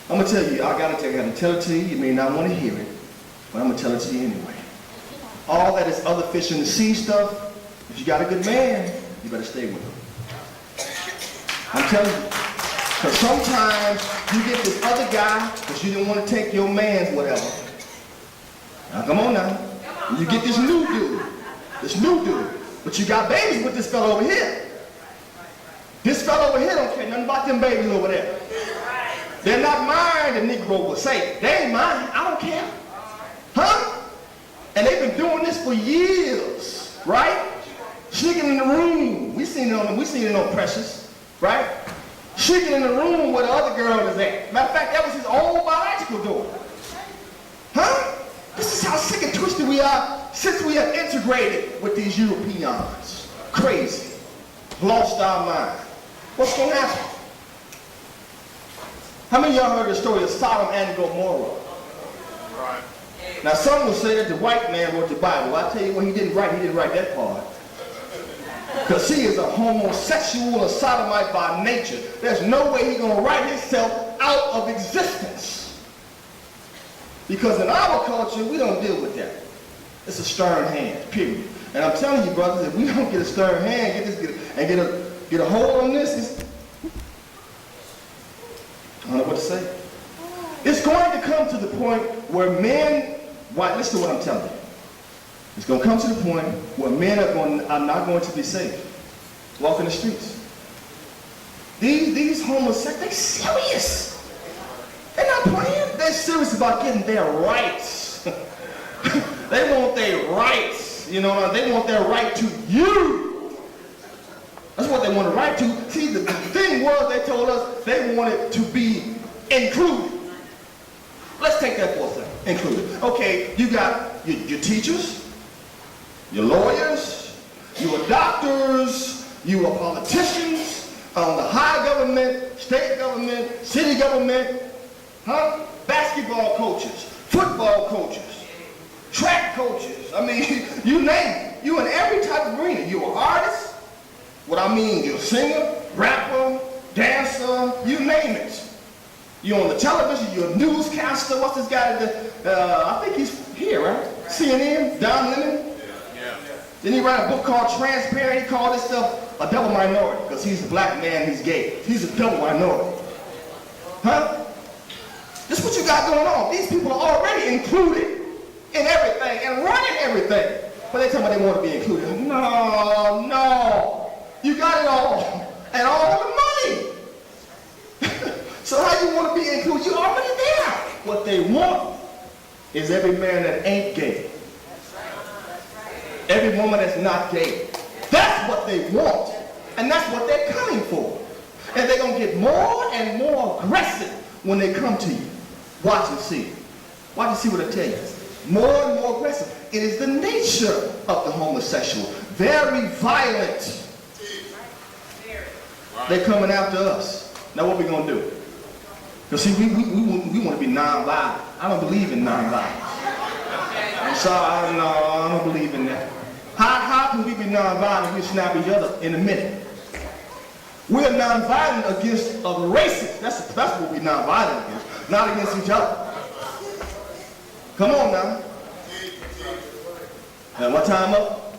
I'm going to tell you, I got to tell it to you. You may not want to hear it, but I'm going to tell it to you anyway. All that is other fish in the sea stuff, if you got a good man, you better stay with him. I'm telling you. Because sometimes you get this other guy, because because you didn't want to take your man's whatever. Now come on now. You get this new dude. But you got babies with this fellow over here. This fellow over here don't care nothing about them babies over there. They're not mine, the Negro will say. They ain't mine, I don't care. Huh? And they've been doing this for years, right? Sneaking in the room. We seen it on Precious, right? Sneaking in the room where the other girl is at. Matter of fact, that was his own biological daughter. Huh? This is how sick and twisted we are since we have integrated with these Europeans. Crazy. Lost our mind. What's going to happen? How many of y'all heard the story of Sodom and Gomorrah? Right. Now some will say that the white man wrote the Bible. I tell you what he didn't write that part. Because he is a homosexual, a sodomite by nature. There's no way he's going to write himself out of existence. Because in our culture, we don't deal with that. It's a stern hand, period. And I'm telling you, brothers, if we don't get a stern hand, get a hold on this, I don't know what to say. It's going to come to the point where men, listen to what I'm telling you. It's going to come to the point where men are not going to be safe walking the streets. These homosexuals, they're serious. They're not playing. They're serious about getting their rights. They want their rights. You know, they want their right to you. That's what they want a right to. See, the thing was, they told us they wanted to be included. Let's take that for a second. Included. Okay, you got your teachers, your lawyers, your doctors, you are politicians, the high government, state government, city government, huh? Basketball coaches, football coaches, track coaches. I mean, you name it. You in every type of arena. You're an artist. What I mean, you're a singer, rapper, dancer, you name it. You're on the television, you're a newscaster. What's this guy I think he's here, right? CNN, Don Lemon. Yeah. Didn't he write a book called Transparent? He called himself a double minority because he's a black man, he's gay. He's a double minority. Huh? This is what you got going on. These people are already included in everything and running everything. But they tell me they want to be included. No. You got it all. And all the money. So how you want to be included? You're already there. What they want is every man that ain't gay. Every woman that's not gay. That's what they want. And that's what they're coming for. And they're going to get more and more aggressive when they come to you. Watch and see. Watch and see what I tell you. More and more aggressive. It is the nature of the homosexual. Very violent. They're coming after us. Now what we going to do? Because see, we want to be non-violent. I don't believe in non-violence. I'm sorry, I don't believe in that. How can we be non-violent if we snap each other in a minute? We're non-violent against other races. That's what we're non-violent against. Not against each other. Come on now. And my time up?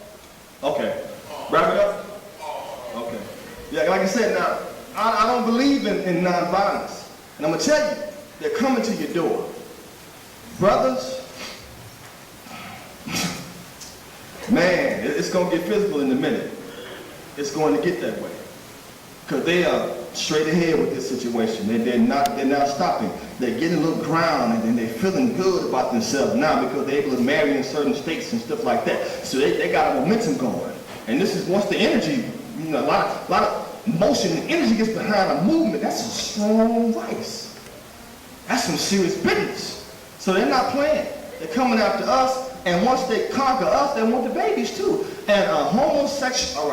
Okay. Wrap it up? Okay. Yeah, like I said, now, I don't believe in non-violence. And I'm going to tell you, they're coming to your door. Brothers, man, it's going to get physical in a minute. It's going to get that way. Because they are straight ahead with this situation. They're not stopping. They're getting a little ground and then they're feeling good about themselves now because they're able to marry in certain states and stuff like that. So they got a momentum going. And this is once the energy, you know, a lot of motion and energy gets behind a movement. That's a strong vice. That's some serious business. So they're not playing. They're coming after us, and once they conquer us, they want the babies too. And a homosexual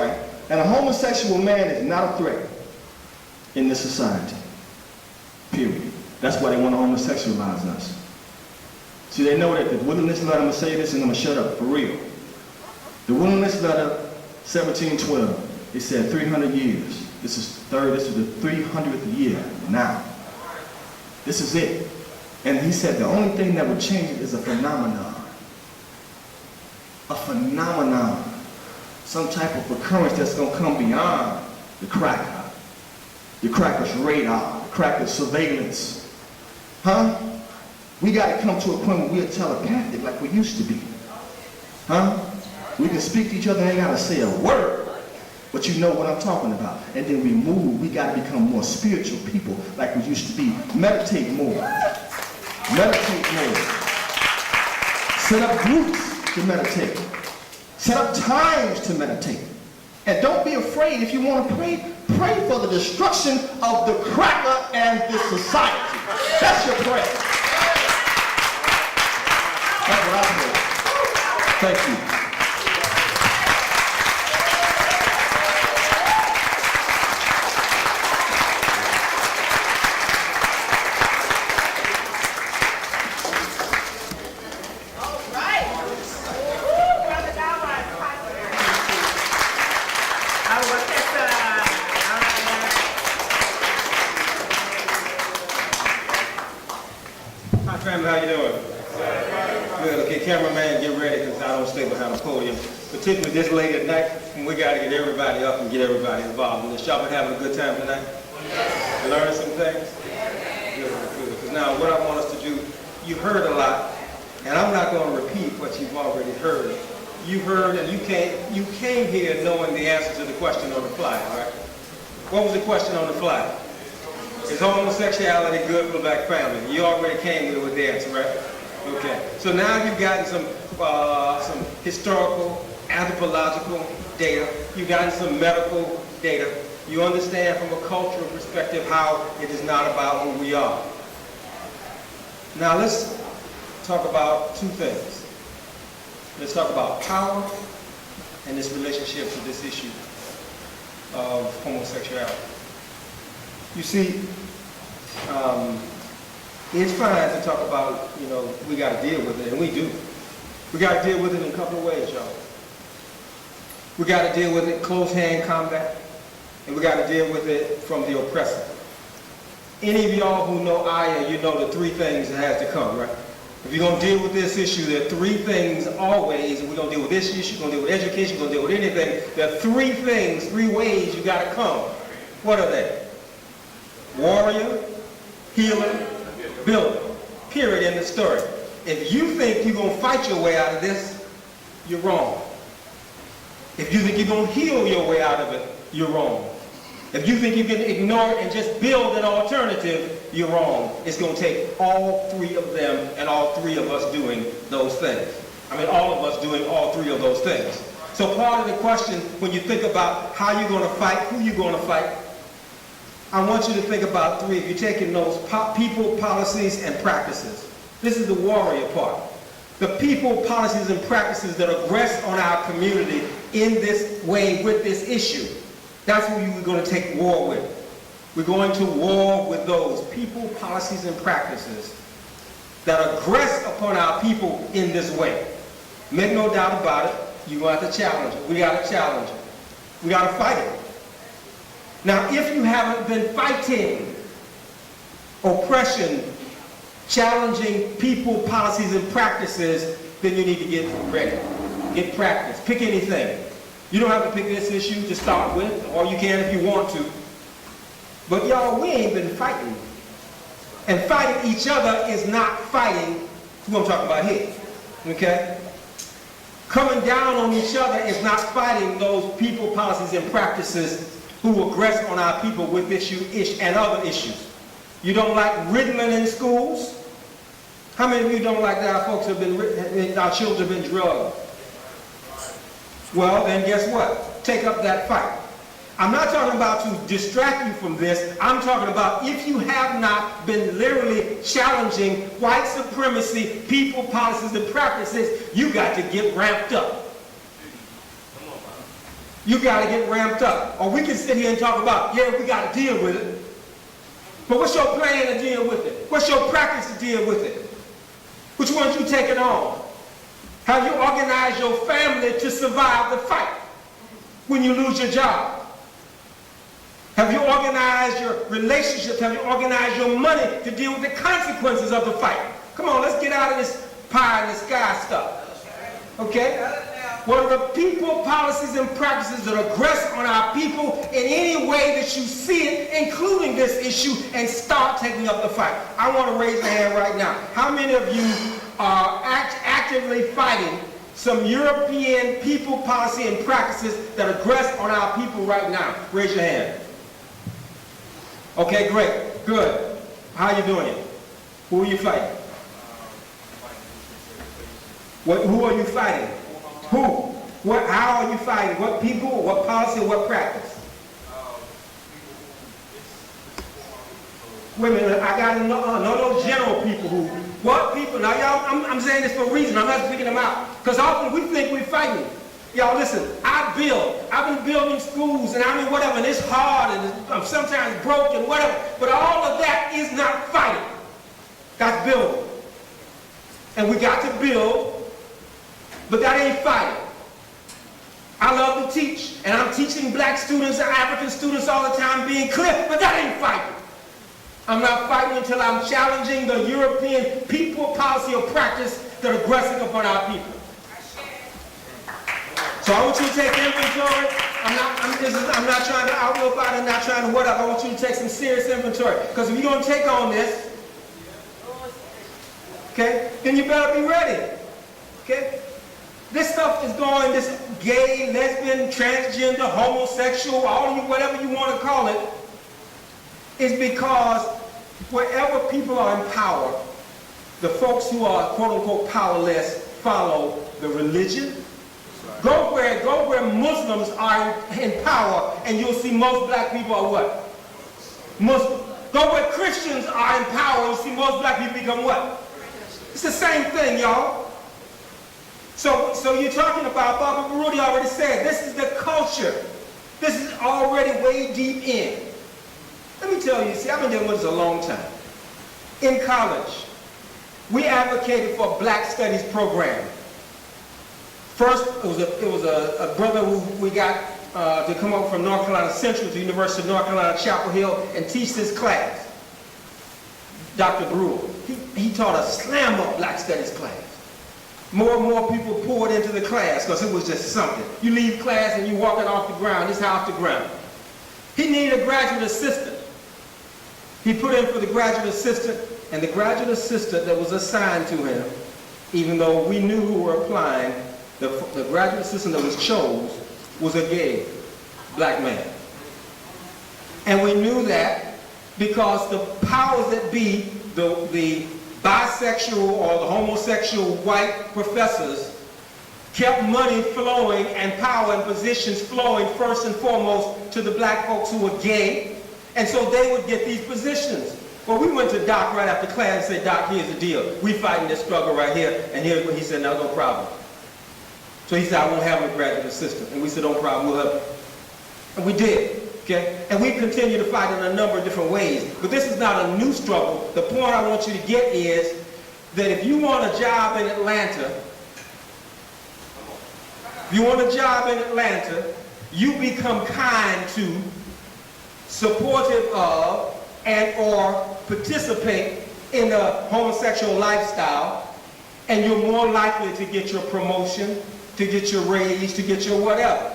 man is not a threat in this society. Period. That's why they want to homosexualize us. See, they know that the Wilderness Letter, I'm going to say this and I'm going to shut up, for real. The Wilderness Letter, 1712, it said 300 years. This is the 300th year now. This is it. And he said the only thing that would change it is a phenomenon. A phenomenon. Some type of occurrence that's going to come beyond the cracker's radar, the cracker's surveillance. Huh? We got to come to a point where we're telepathic like we used to be. Huh? We can speak to each other, ain't got to say a word, but you know what I'm talking about. And then we move. We got to become more spiritual people like we used to be. Meditate more. Meditate more. Set up groups to meditate. Set up times to meditate. And don't be afraid. If you want to pray, pray for the destruction of the cracker and this society. That's your prayer. That's what I pray. Thank you. Hi family, how you doing? Good, okay, cameraman, get ready because I don't stay behind the podium. Particularly this late at night, when we got to get everybody up and get everybody involved in this. Y'all been having a good time tonight? Learning some things? Good, good. Because now what I want us to do, you heard a lot, and I'm not going to repeat what you've already heard. You heard and you came here knowing the answer to the question on the fly, all right? What was the question on the fly? Is homosexuality good for the black family? You already came with the answer, right? Okay. So now you've gotten some historical, anthropological data. You've gotten some medical data. You understand from a cultural perspective how it is not about who we are. Now let's talk about two things. Let's talk about power and this relationship to this issue of homosexuality. You see, it's fine to talk about, you know, we got to deal with it, and we do. We got to deal with it in a couple of ways, y'all. We got to deal with it close-hand combat, and we got to deal with it from the oppressor. Any of y'all who know Aya, you know the three things that has to come, right? If you're going to deal with this issue, there are three things always, and we're going to deal with this issue, we're going to deal with education, we're going to deal with anything. There are three things, three ways you got to come. What are they? Warrior, healer, builder. Period in the story. If you think you're going to fight your way out of this, you're wrong. If you think you're going to heal your way out of it, you're wrong. If you think you can ignore it and just build an alternative, you're wrong. It's going to take all three of them and all three of us doing those things. I mean, all of us doing all three of those things. So part of the question, when you think about how you're going to fight, who you're going to fight, I want you to think about three. If you're taking notes, people, policies, and practices. This is the warrior part. The people, policies, and practices that aggress on our community in this way with this issue. That's who we're going to take war with. We're going to war with those people, policies, and practices that aggress upon our people in this way. Make no doubt about it, you're going to have to challenge it. We got to challenge it. We got to fight it. Now, if you haven't been fighting oppression, challenging people, policies, and practices, then you need to get ready. Get practice. Pick anything. You don't have to pick this issue to start with, or you can if you want to. But y'all, we ain't been fighting. And fighting each other is not fighting who I'm talking about here. Okay? Coming down on each other is not fighting those people, policies, and practices who aggress on our people with this issue and other issues. You don't like Ritalin in schools? How many of you don't like that our folks have been, our children have been drugged? Well, then guess what? Take up that fight. I'm not talking about to distract you from this. I'm talking about if you have not been literally challenging white supremacy, people, policies, and practices, you got to get ramped up. You got to get ramped up. Or we can sit here and talk about, yeah, we got to deal with it. But what's your plan to deal with it? What's your practice to deal with it? Which ones you taking on? Have you organized your family to survive the fight when you lose your job? Have you organized your relationships? Have you organized your money to deal with the consequences of the fight? Come on, let's get out of this pie in the sky stuff. Okay? what are the people, policies, and practices that aggress on our people in any way that you see it, including this issue, and start taking up the fight. I want to raise a hand right now. How many of you are actively fighting some European people, policy, and practices that aggress on our people right now? Raise your hand. Okay, great, good. How are you doing it? Who are you fighting? Who are you fighting? Who? What? How are you fighting? What people? What policy? What practice? Wait a minute. I got to know those general people who. What people? Now, y'all, I'm saying this for a reason. I'm not speaking them out because often we think we're fighting. Y'all, listen. I've been building schools, and I mean whatever. And it's hard, and I'm sometimes broken, whatever. But all of that is not fighting. That's building. And we got to build. But that ain't fighting. I love to teach, and I'm teaching black students and African students all the time, being clear, but that ain't fighting. I'm not fighting until I'm challenging the European people, policy, or practice that are aggressing upon our people. So I want you to take inventory. I'm not trying to outlaw about it, not trying to whatever. I want you to take some serious inventory. Because if you're going to take on this, okay, then you better be ready. Okay? This stuff is going, this gay, lesbian, transgender, homosexual, all of you, whatever you want to call it, is because wherever people are in power, the folks who are quote-unquote powerless follow the religion. Go where Muslims are in power, and you'll see most black people are what? Muslim. Go where Christians are in power, and you'll see most black people become what? It's the same thing, y'all. So you're talking about, Baba Baruti already said, this is the culture. This is already way deep in. Let me tell you, see, I've been dealing with this a long time. In college, we advocated for a black studies program. First, it was a brother who we got to come up from North Carolina Central to the University of North Carolina, Chapel Hill, and teach this class. Dr. Brewer. He taught a slam-up black studies class. More and more people poured into the class because it was just something. You leave class and you walking off the ground, this house the ground. He needed a graduate assistant. He put in for the graduate assistant, and the graduate assistant that was assigned to him, even though we knew who were applying, the graduate assistant that was chose was a gay black man. And we knew that because the powers that be, the bisexual or the homosexual white professors kept money flowing and power and positions flowing first and foremost to the black folks who were gay, and so they would get these positions. Well, we went to Doc right after class and said, Doc, here's the deal. We fighting this struggle right here, and here's what he said, no problem. So he said, I won't have a graduate assistant. And we said, no problem, we'll have it. And we did. Okay? And we continue to fight in a number of different ways. But this is not a new struggle. The point I want you to get is that if you want a job in Atlanta, you become kind to, supportive of, and or participate in the homosexual lifestyle, and you're more likely to get your promotion, to get your raise, to get your whatever.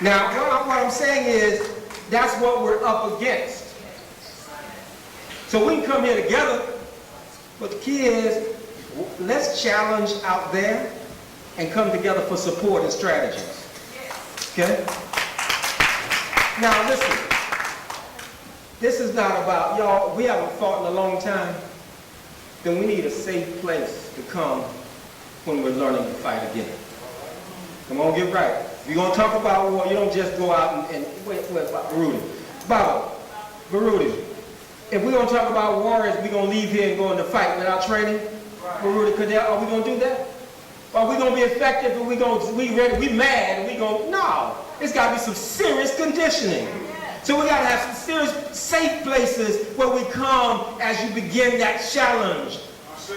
Now, what I'm saying is, that's what we're up against. So we can come here together, but the key is, let's challenge out there and come together for support and strategies. Okay? Now listen, this is not about, y'all, we haven't fought in a long time, then we need a safe place to come when we're learning to fight again. Come on, get right. If you're going to talk about war, you don't just go out and wait, Baruti. Baruti, if we're going to talk about warriors, we're going to leave here and go into fight without training? Baruti, are we going to do that? Are we going to be effective? Are we ready? We mad? And we going? No. It's got to be some serious conditioning. So we got to have some serious safe places where we come as you begin that challenge.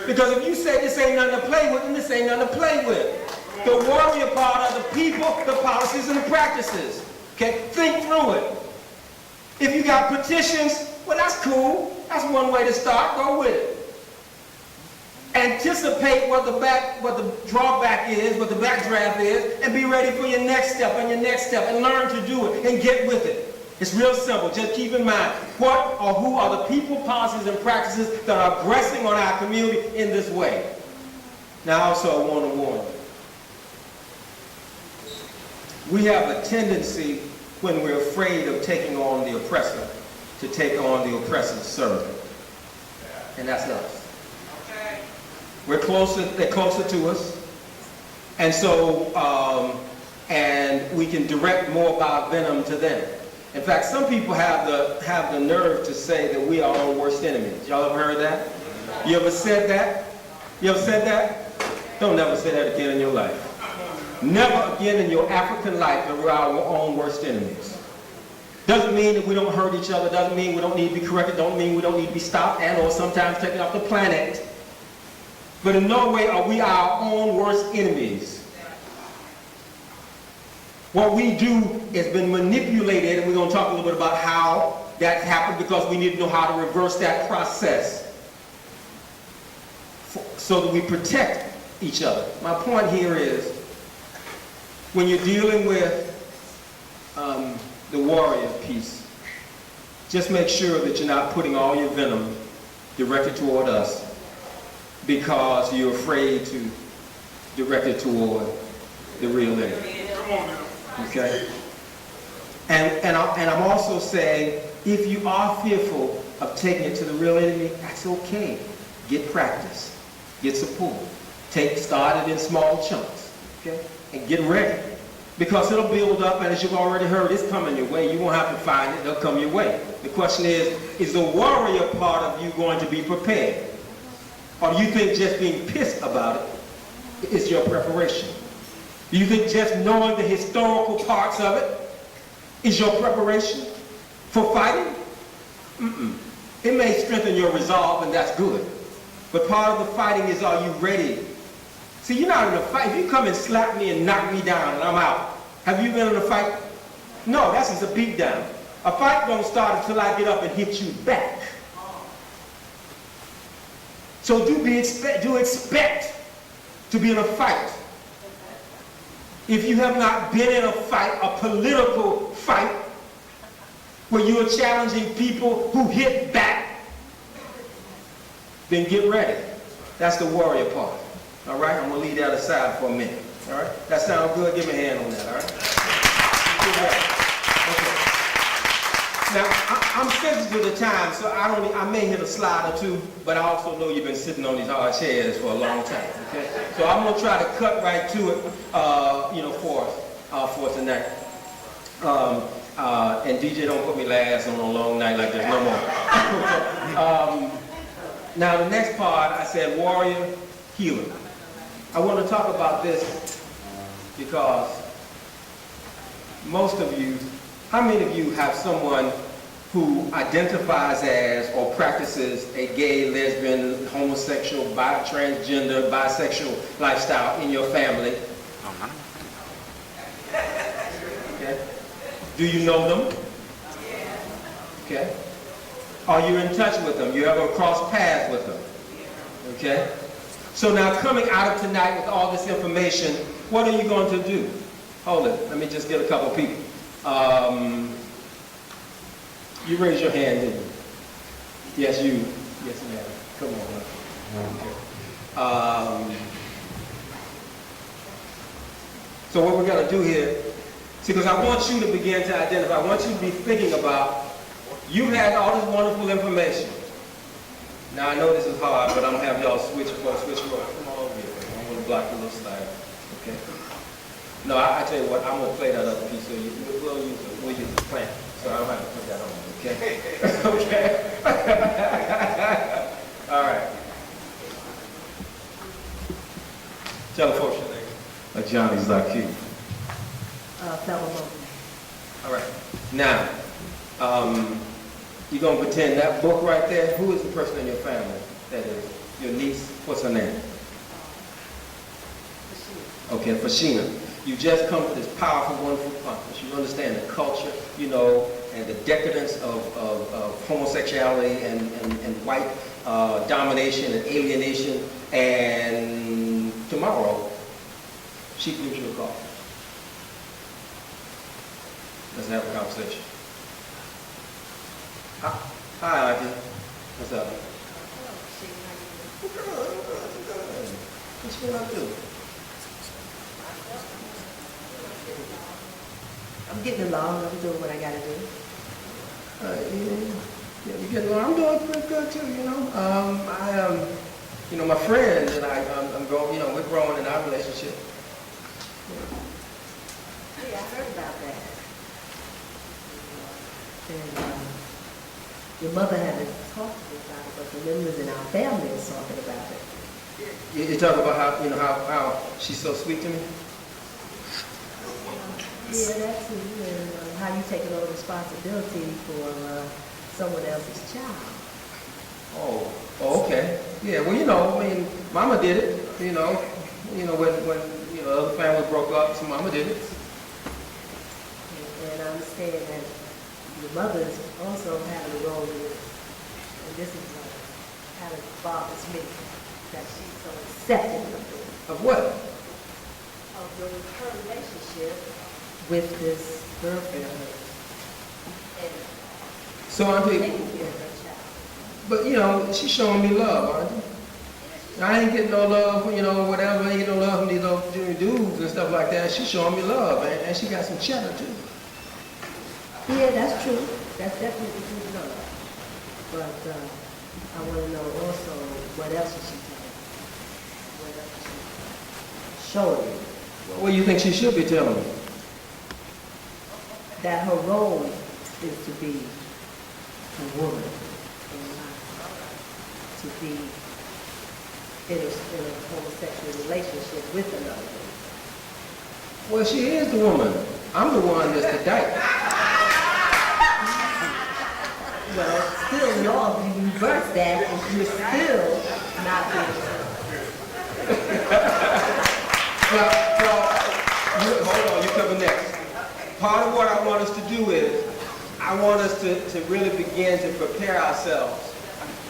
Because if you say this ain't nothing to play with, then this ain't nothing to play with. The warrior part are the people, the policies, and the practices. Okay? Think through it. If you got petitions, well, that's cool. That's one way to start. Go with it. Anticipate what the drawback is, what the backdraft is, and be ready for your next step and your next step, and learn to do it and get with it. It's real simple. Just keep in mind, what or who are the people, policies, and practices that are aggressing on our community in this way. Now, also, I want to warn you. We have a tendency, when we're afraid of taking on the oppressor, to take on the oppressor's servant. And that's us. We're closer, they're closer to us. And so, and we can direct more of our venom to them. In fact, some people have the nerve to say that we are our own worst enemies. Y'all ever heard that? You ever said that? You ever said that? Don't never say that again in your life. Never again in your African life that we're our own worst enemies. Doesn't mean that we don't hurt each other, doesn't mean we don't need to be corrected, don't mean we don't need to be stopped and or sometimes taken off the planet. But in no way are we our own worst enemies. What we do has been manipulated, and we're going to talk a little bit about how that happened, because we need to know how to reverse that process so that we protect each other. My point here is, when you're dealing with the warrior piece, just make sure that you're not putting all your venom directed toward us because you're afraid to direct it toward the real enemy. Okay? And I'm also saying, if you are fearful of taking it to the real enemy, that's okay. Get practice. Get support. Start it in small chunks. Okay? And get ready. Because it'll build up, and as you've already heard, it's coming your way. You won't have to find it, it'll come your way. The question is the warrior part of you going to be prepared? Or do you think just being pissed about it is your preparation? Do you think just knowing the historical parts of it is your preparation for fighting? It may strengthen your resolve, and that's good. But part of the fighting is, are you ready? See, you're not in a fight. If you come and slap me and knock me down and I'm out, have you been in a fight? No, that's just a beat down. A fight don't start until I get up and hit you back. So do expect to be in a fight. If you have not been in a fight, a political fight, where you are challenging people who hit back, then get ready. That's the warrior part. All right? I'm going to leave that aside for a minute. All right? That sounds good? Give me a hand on that. All right? Okay. Now, I'm sensitive to the time, so I may hit a slide or two, but I also know you've been sitting on these hard chairs for a long time. Okay? So I'm going to try to cut right to it, for tonight. And DJ, don't put me last on a long night like there's no more. Now, the next part, I said warrior, healer. I want to talk about this because most of you, how many of you have someone who identifies as or practices a gay, lesbian, homosexual, transgender, bisexual lifestyle in your family? Okay. Do you know them? Okay. Are you in touch with them? You ever cross paths with them? Okay. So now, coming out of tonight with all this information, what are you going to do? Hold it. Let me just get a couple people. You raised your hand, didn't you? Yes, you. Yes, ma'am. Come on. Okay. So what we're going to do here, see, because I want you to begin to identify, I want you to be thinking about, you had all this wonderful information. Now, I know this is hard, but I'm going to have y'all switch roll. Come on over here. I'm going to block the little slide. Okay? No, I tell you what, I'm going to play that other piece, so we'll use the plant, so I don't have to put that on, okay? Okay? All right. Tell the folks your name. Johnny Zaki. All right. Now, you're going to pretend that book right there, who is the person in your family? That is your niece. What's her name? Okay, Fashina. You just come to this powerful, wonderful conference. You understand the culture, and the decadence of homosexuality and white domination and alienation, and tomorrow she gives you a call. Let's have a conversation. Hi, Auntie. What's up? What you gonna do? I'm getting along, I'm doing what I gotta do. Yeah, you getting along? I'm doing pretty good too, you know. You know, my friend and I'm going, you know, we're growing in our relationship. Yeah, I heard about that. And your mother hasn't talked to me about it, but the members in our family is talking about it. You talk about how, you know, how she's so sweet to me? Yeah, that's it. And how you taking on responsibility for someone else's child. Oh, okay. Yeah, well, you know, I mean, Mama did it, you know, when you know, the other family broke up, so Mama did it. And I understand that your mother is also having a role in this. And this is what kind of bothers me, that she's so accepting of it. Of what? Of her relationship with this girlfriend of hers. And So, Auntie, taking care of her child. but, you know, she's showing me love, Auntie. I ain't getting no love, you know, whatever, I ain't getting no love from these little dudes and stuff like that. She's showing me love, and she got some cheddar, too. Yeah, that's true. That's definitely true to know. But I want to know also what else is she telling you? What else is she showing you? What do you think she should be telling me? That her role is to be a woman in life, to be in a homosexual relationship with another woman. Well, she is the woman. I'm the one that's the dyke. Well, still, y'all reverse that, and you're still not being. Well, hold on, you're coming next. Part of what I want us to do is, I want us to really begin to prepare ourselves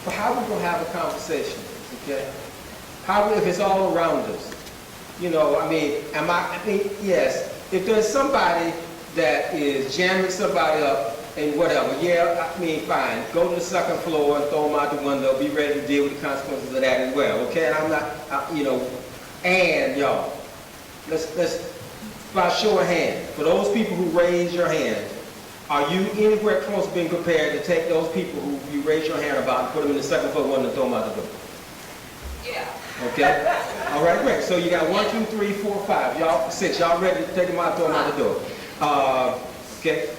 for how we're going to have a conversation, okay? How, if it's all around us. You know, I mean, yes, if there's somebody that is jamming somebody up and whatever, yeah, I mean, fine. Go to the second floor and throw them out the window. Be ready to deal with the consequences of that as well, okay? And I'm not, you know, and y'all, let's, by show of hands, for those people who raise your hand, are you anywhere close to being prepared to take those people who you raise your hand about and put them in the second floor window and throw them out the door? Yeah. Okay? All right, great. So you got 1, 2, 3, 4, 5. Y'all, 6. Y'all ready to take them out and throw them out the door? Okay?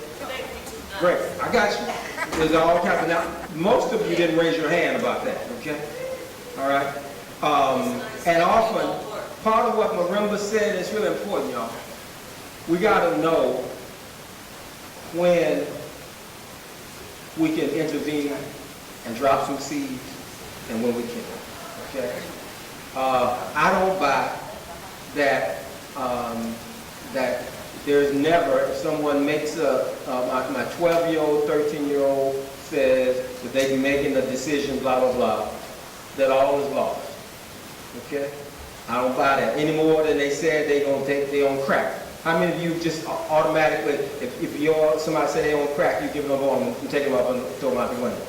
Great. I got you. There's all kinds of, now, most of you didn't raise your hand about that, okay? All right? And often, part of what Marimba said is really important, y'all. We got to know when we can intervene and drop some seeds and when we can't, okay? I don't buy that, that there's never, if someone makes my 12-year-old, 13-year-old says that they be making a decision, blah, blah, blah, that all is lost, okay? I don't buy that any more than they said they gonna take their own crack. How many of you just automatically, if somebody say they own crack, you give them a ball and take them up and throw them out the window?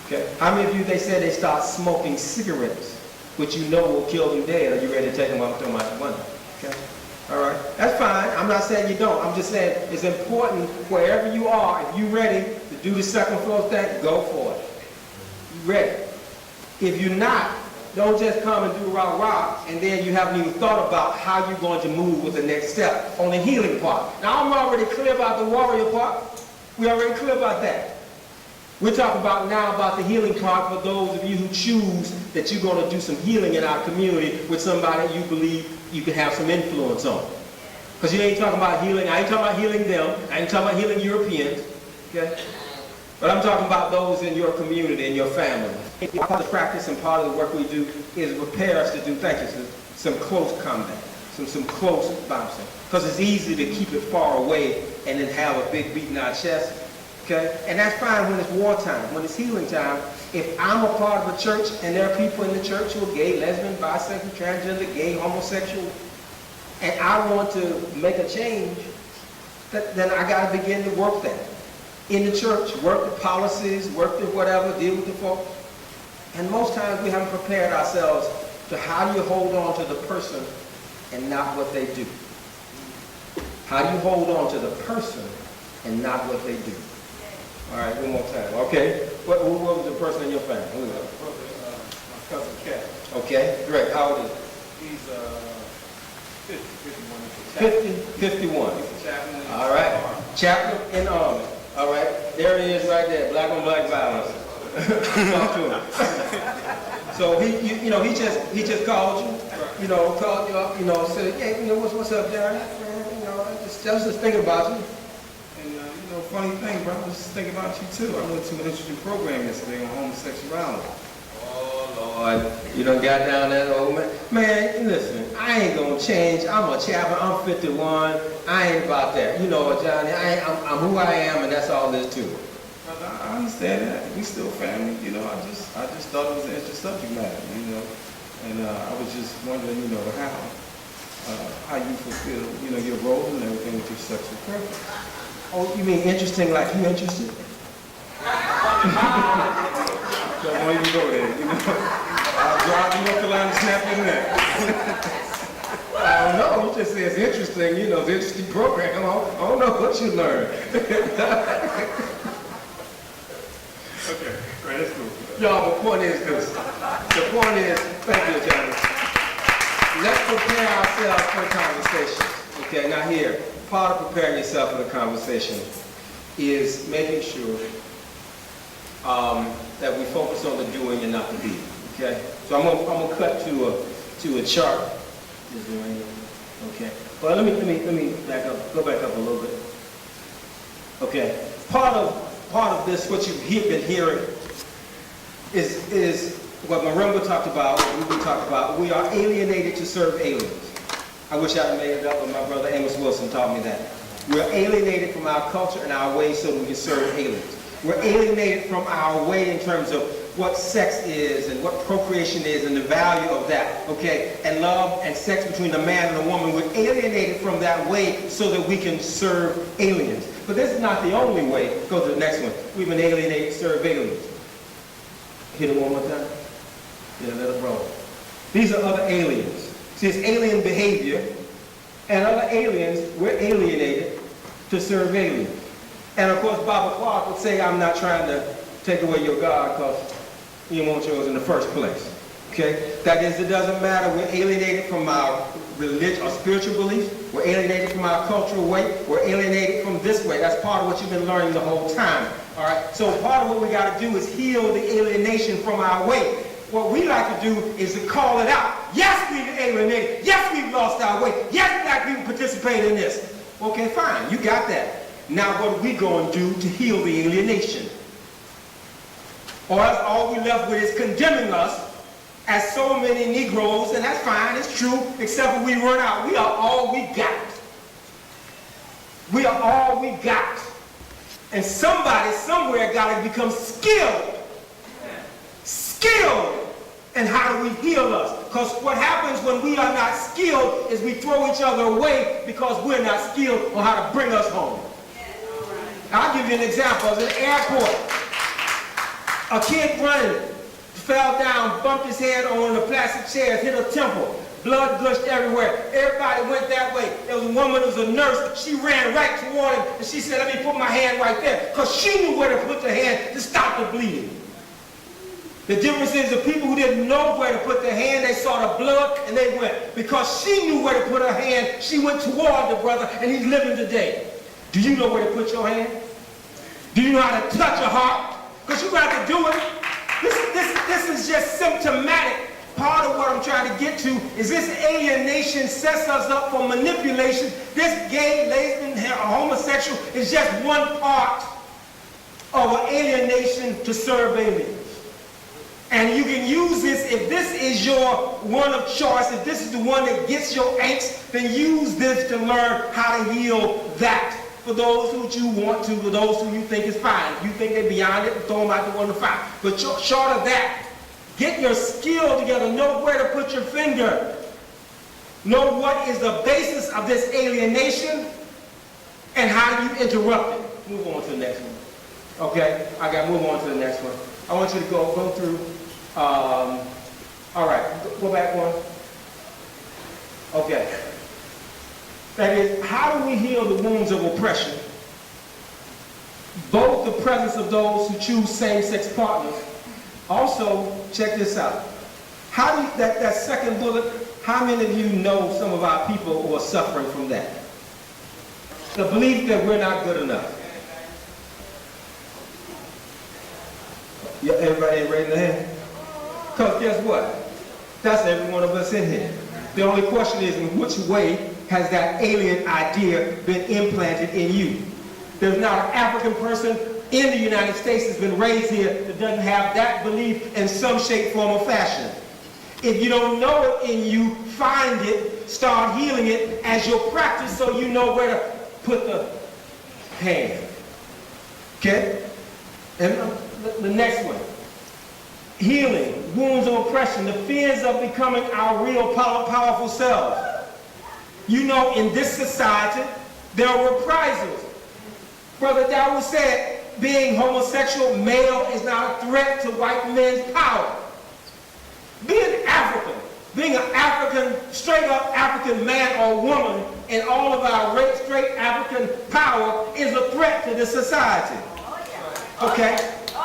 Okay. How many of you, they said they start smoking cigarettes, which you know will kill them dead, are you ready to take them up and throw them out the window? Okay. All right. That's fine. I'm not saying you don't. I'm just saying it's important wherever you are, if you're ready to do the second floor thing, go for it. You ready. If you're not, don't just come and do rah-rah, and then you haven't even thought about how you're going to move with the next step on the healing part. Now, I'm already clear about the warrior part. We're already clear about that. We're talking about now about the healing part for those of you who choose that you're going to do some healing in our community with somebody you believe you can have some influence on. Because you ain't talking about healing. I ain't talking about healing them. I ain't talking about healing Europeans. Okay? But I'm talking about those in your community, in your family. Part of the practice and part of the work we do is prepare us to do, thank you, some close combat, some close bouncing. Because it's easy to keep it far away and then have a big beat in our chest, okay? And that's fine when it's wartime. When it's healing time, If I'm a part of a church and there are people in the church who are gay, lesbian, bisexual, transgender, gay, homosexual, and I want to make a change, then I got to begin to work that. In the church, work the policies, work the whatever, deal with the folks. And most times we haven't prepared ourselves to how do you hold on to the person and not what they do. How do you hold on to the person and not what they do? All right, one more time. Okay. What was the person in your family? Who was that? My cousin Cat. Okay, great. How old is he? He's 51. 51. He's a chaplain. All right. Chaplain in the Army. All right. There he is right there. Black on black violence. Talk to him. So he just called you, called you up, said, hey, what's up, Jerry? Man, I was just thinking about you. And funny thing, bro, I was just thinking about you too. I went to an interesting program yesterday on homosexuality. Oh Lord, you done got down that old man. Man, listen, I ain't gonna change. I'm a chaplain. I'm 51. I ain't about that. You know what, Johnny? I'm who I am, and that's all there is to it. I understand that. We still family, I just thought it was an interesting subject matter, And I was just wondering, how you fulfill, your role and everything with your sexual preference. Oh, you mean interesting like you interested? So I won't even go there, I'll drive to North Carolina and snap your neck. I don't know. You just say it's interesting. It's an interesting program. I don't know what you learned. Okay, great, that's cool. Y'all, the point is this. The point is, thank you, Johnny. Let's prepare ourselves for the conversation. Okay, now here, part of preparing yourself for the conversation is making sure that we focus on the doing and not the being. Okay, so I'm gonna cut to a chart. Is there any? Okay. Well, let me back up. Go back up a little bit. Okay. Part of this, what you've been hearing, is what Marimba talked about, what we talked about. We are alienated to serve aliens. I wish I had made it up, but my brother Amos Wilson taught me that. We're alienated from our culture and our ways so that we can serve aliens. We're alienated from our way in terms of what sex is and what procreation is and the value of that, okay? And love and sex between a man and a woman. We're alienated from that way so that we can serve aliens. But this is not the only way. Go to the next one. We've been alienated to serve aliens. Hit it one more time. Yeah, let it roll. These are other aliens. See, it's alien behavior. And other aliens, we're alienated to serve aliens. And of course, Baba Clark would say, I'm not trying to take away your God because you didn't want yours in the first place. Okay? That is, it doesn't matter. We're alienated from our religion or spiritual beliefs. We're alienated from our cultural way. We're alienated from this way. That's part of what you've been learning the whole time. All right? So part of what we got to do is heal the alienation from our way. What we like to do is to call it out. Yes, we've alienated. Yes, we've lost our way. Yes, black people participate in this. Okay, fine. You got that. Now what are we going to do to heal the alienation? Or else all we left with is condemning us as so many Negroes, and that's fine, it's true, except when we run out. We are all we got. We are all we got. And somebody somewhere got to become skilled in how do we heal us. Because what happens when we are not skilled is we throw each other away because we're not skilled on how to bring us home. I'll give you an example. I was in the airport. A kid running, fell down, bumped his head on the plastic chairs, hit a temple. Blood gushed everywhere. Everybody went that way. There was a woman who was a nurse. She ran right toward him, and she said, let me put my hand right there, because she knew where to put the hand to stop the bleeding. The difference is the people who didn't know where to put their hand, they saw the blood, and they went. Because she knew where to put her hand, she went toward the brother, and he's living today. Do you know where to put your hand? Do you know how to touch a heart? Because you got to do it. This is just symptomatic. Part of what I'm trying to get to is this alienation sets us up for manipulation. This gay, lesbian, homosexual is just one part of an alienation to serve aliens. And you can use this, if this is your one of choice, if this is the one that gets your angst, then use this to learn how to heal that. for those who you want to, for those who you think is fine. If you think they're beyond it, throw them out the window, fine. But short of that, get your skill together, know where to put your finger. Know what is the basis of this alienation and how you interrupt it. Move on to the next one. Okay, I got to move on to the next one. I want you to go through, all right, go back one. Okay. That is, how do we heal the wounds of oppression? Both the presence of those who choose same-sex partners. Also, check this out. How do you, that second bullet, how many of you know some of our people who are suffering from that? The belief that we're not good enough. Yeah, everybody ain't raising their hand? Because guess what? That's every one of us in here. The only question is, in which way has that alien idea been implanted in you? There's not an African person in the United States that's been raised here that doesn't have that belief in some shape, form, or fashion. If you don't know it in you, find it, start healing it as your practice so you know where to put the hand. Okay? And the next one. Healing, wounds of oppression, the fears of becoming our real powerful selves. You know, in this society, there are reprisals. Brother Darwin said, being homosexual male is not a threat to white men's power. Being African, being an African, straight up African man or woman in all of our straight African power is a threat to the society. Okay?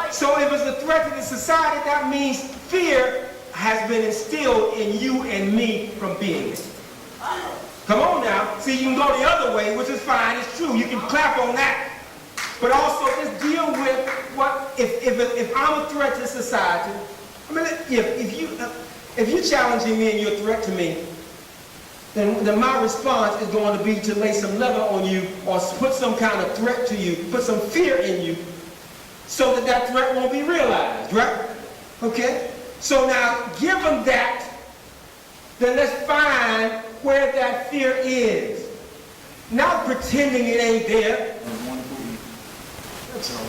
So if it's a threat to the society, that means fear has been instilled in you and me from being it. Come on now. See, you can go the other way, which is fine. It's true. You can clap on that. But also just deal with what, if I'm a threat to society, I mean, if you're challenging me and you're a threat to me, then my response is going to be to lay some leather on you or put some kind of threat to you, put some fear in you, so that that threat won't be realized, right? Okay? So now, given that, then let's find where that fear is. Not pretending it ain't there. That's all.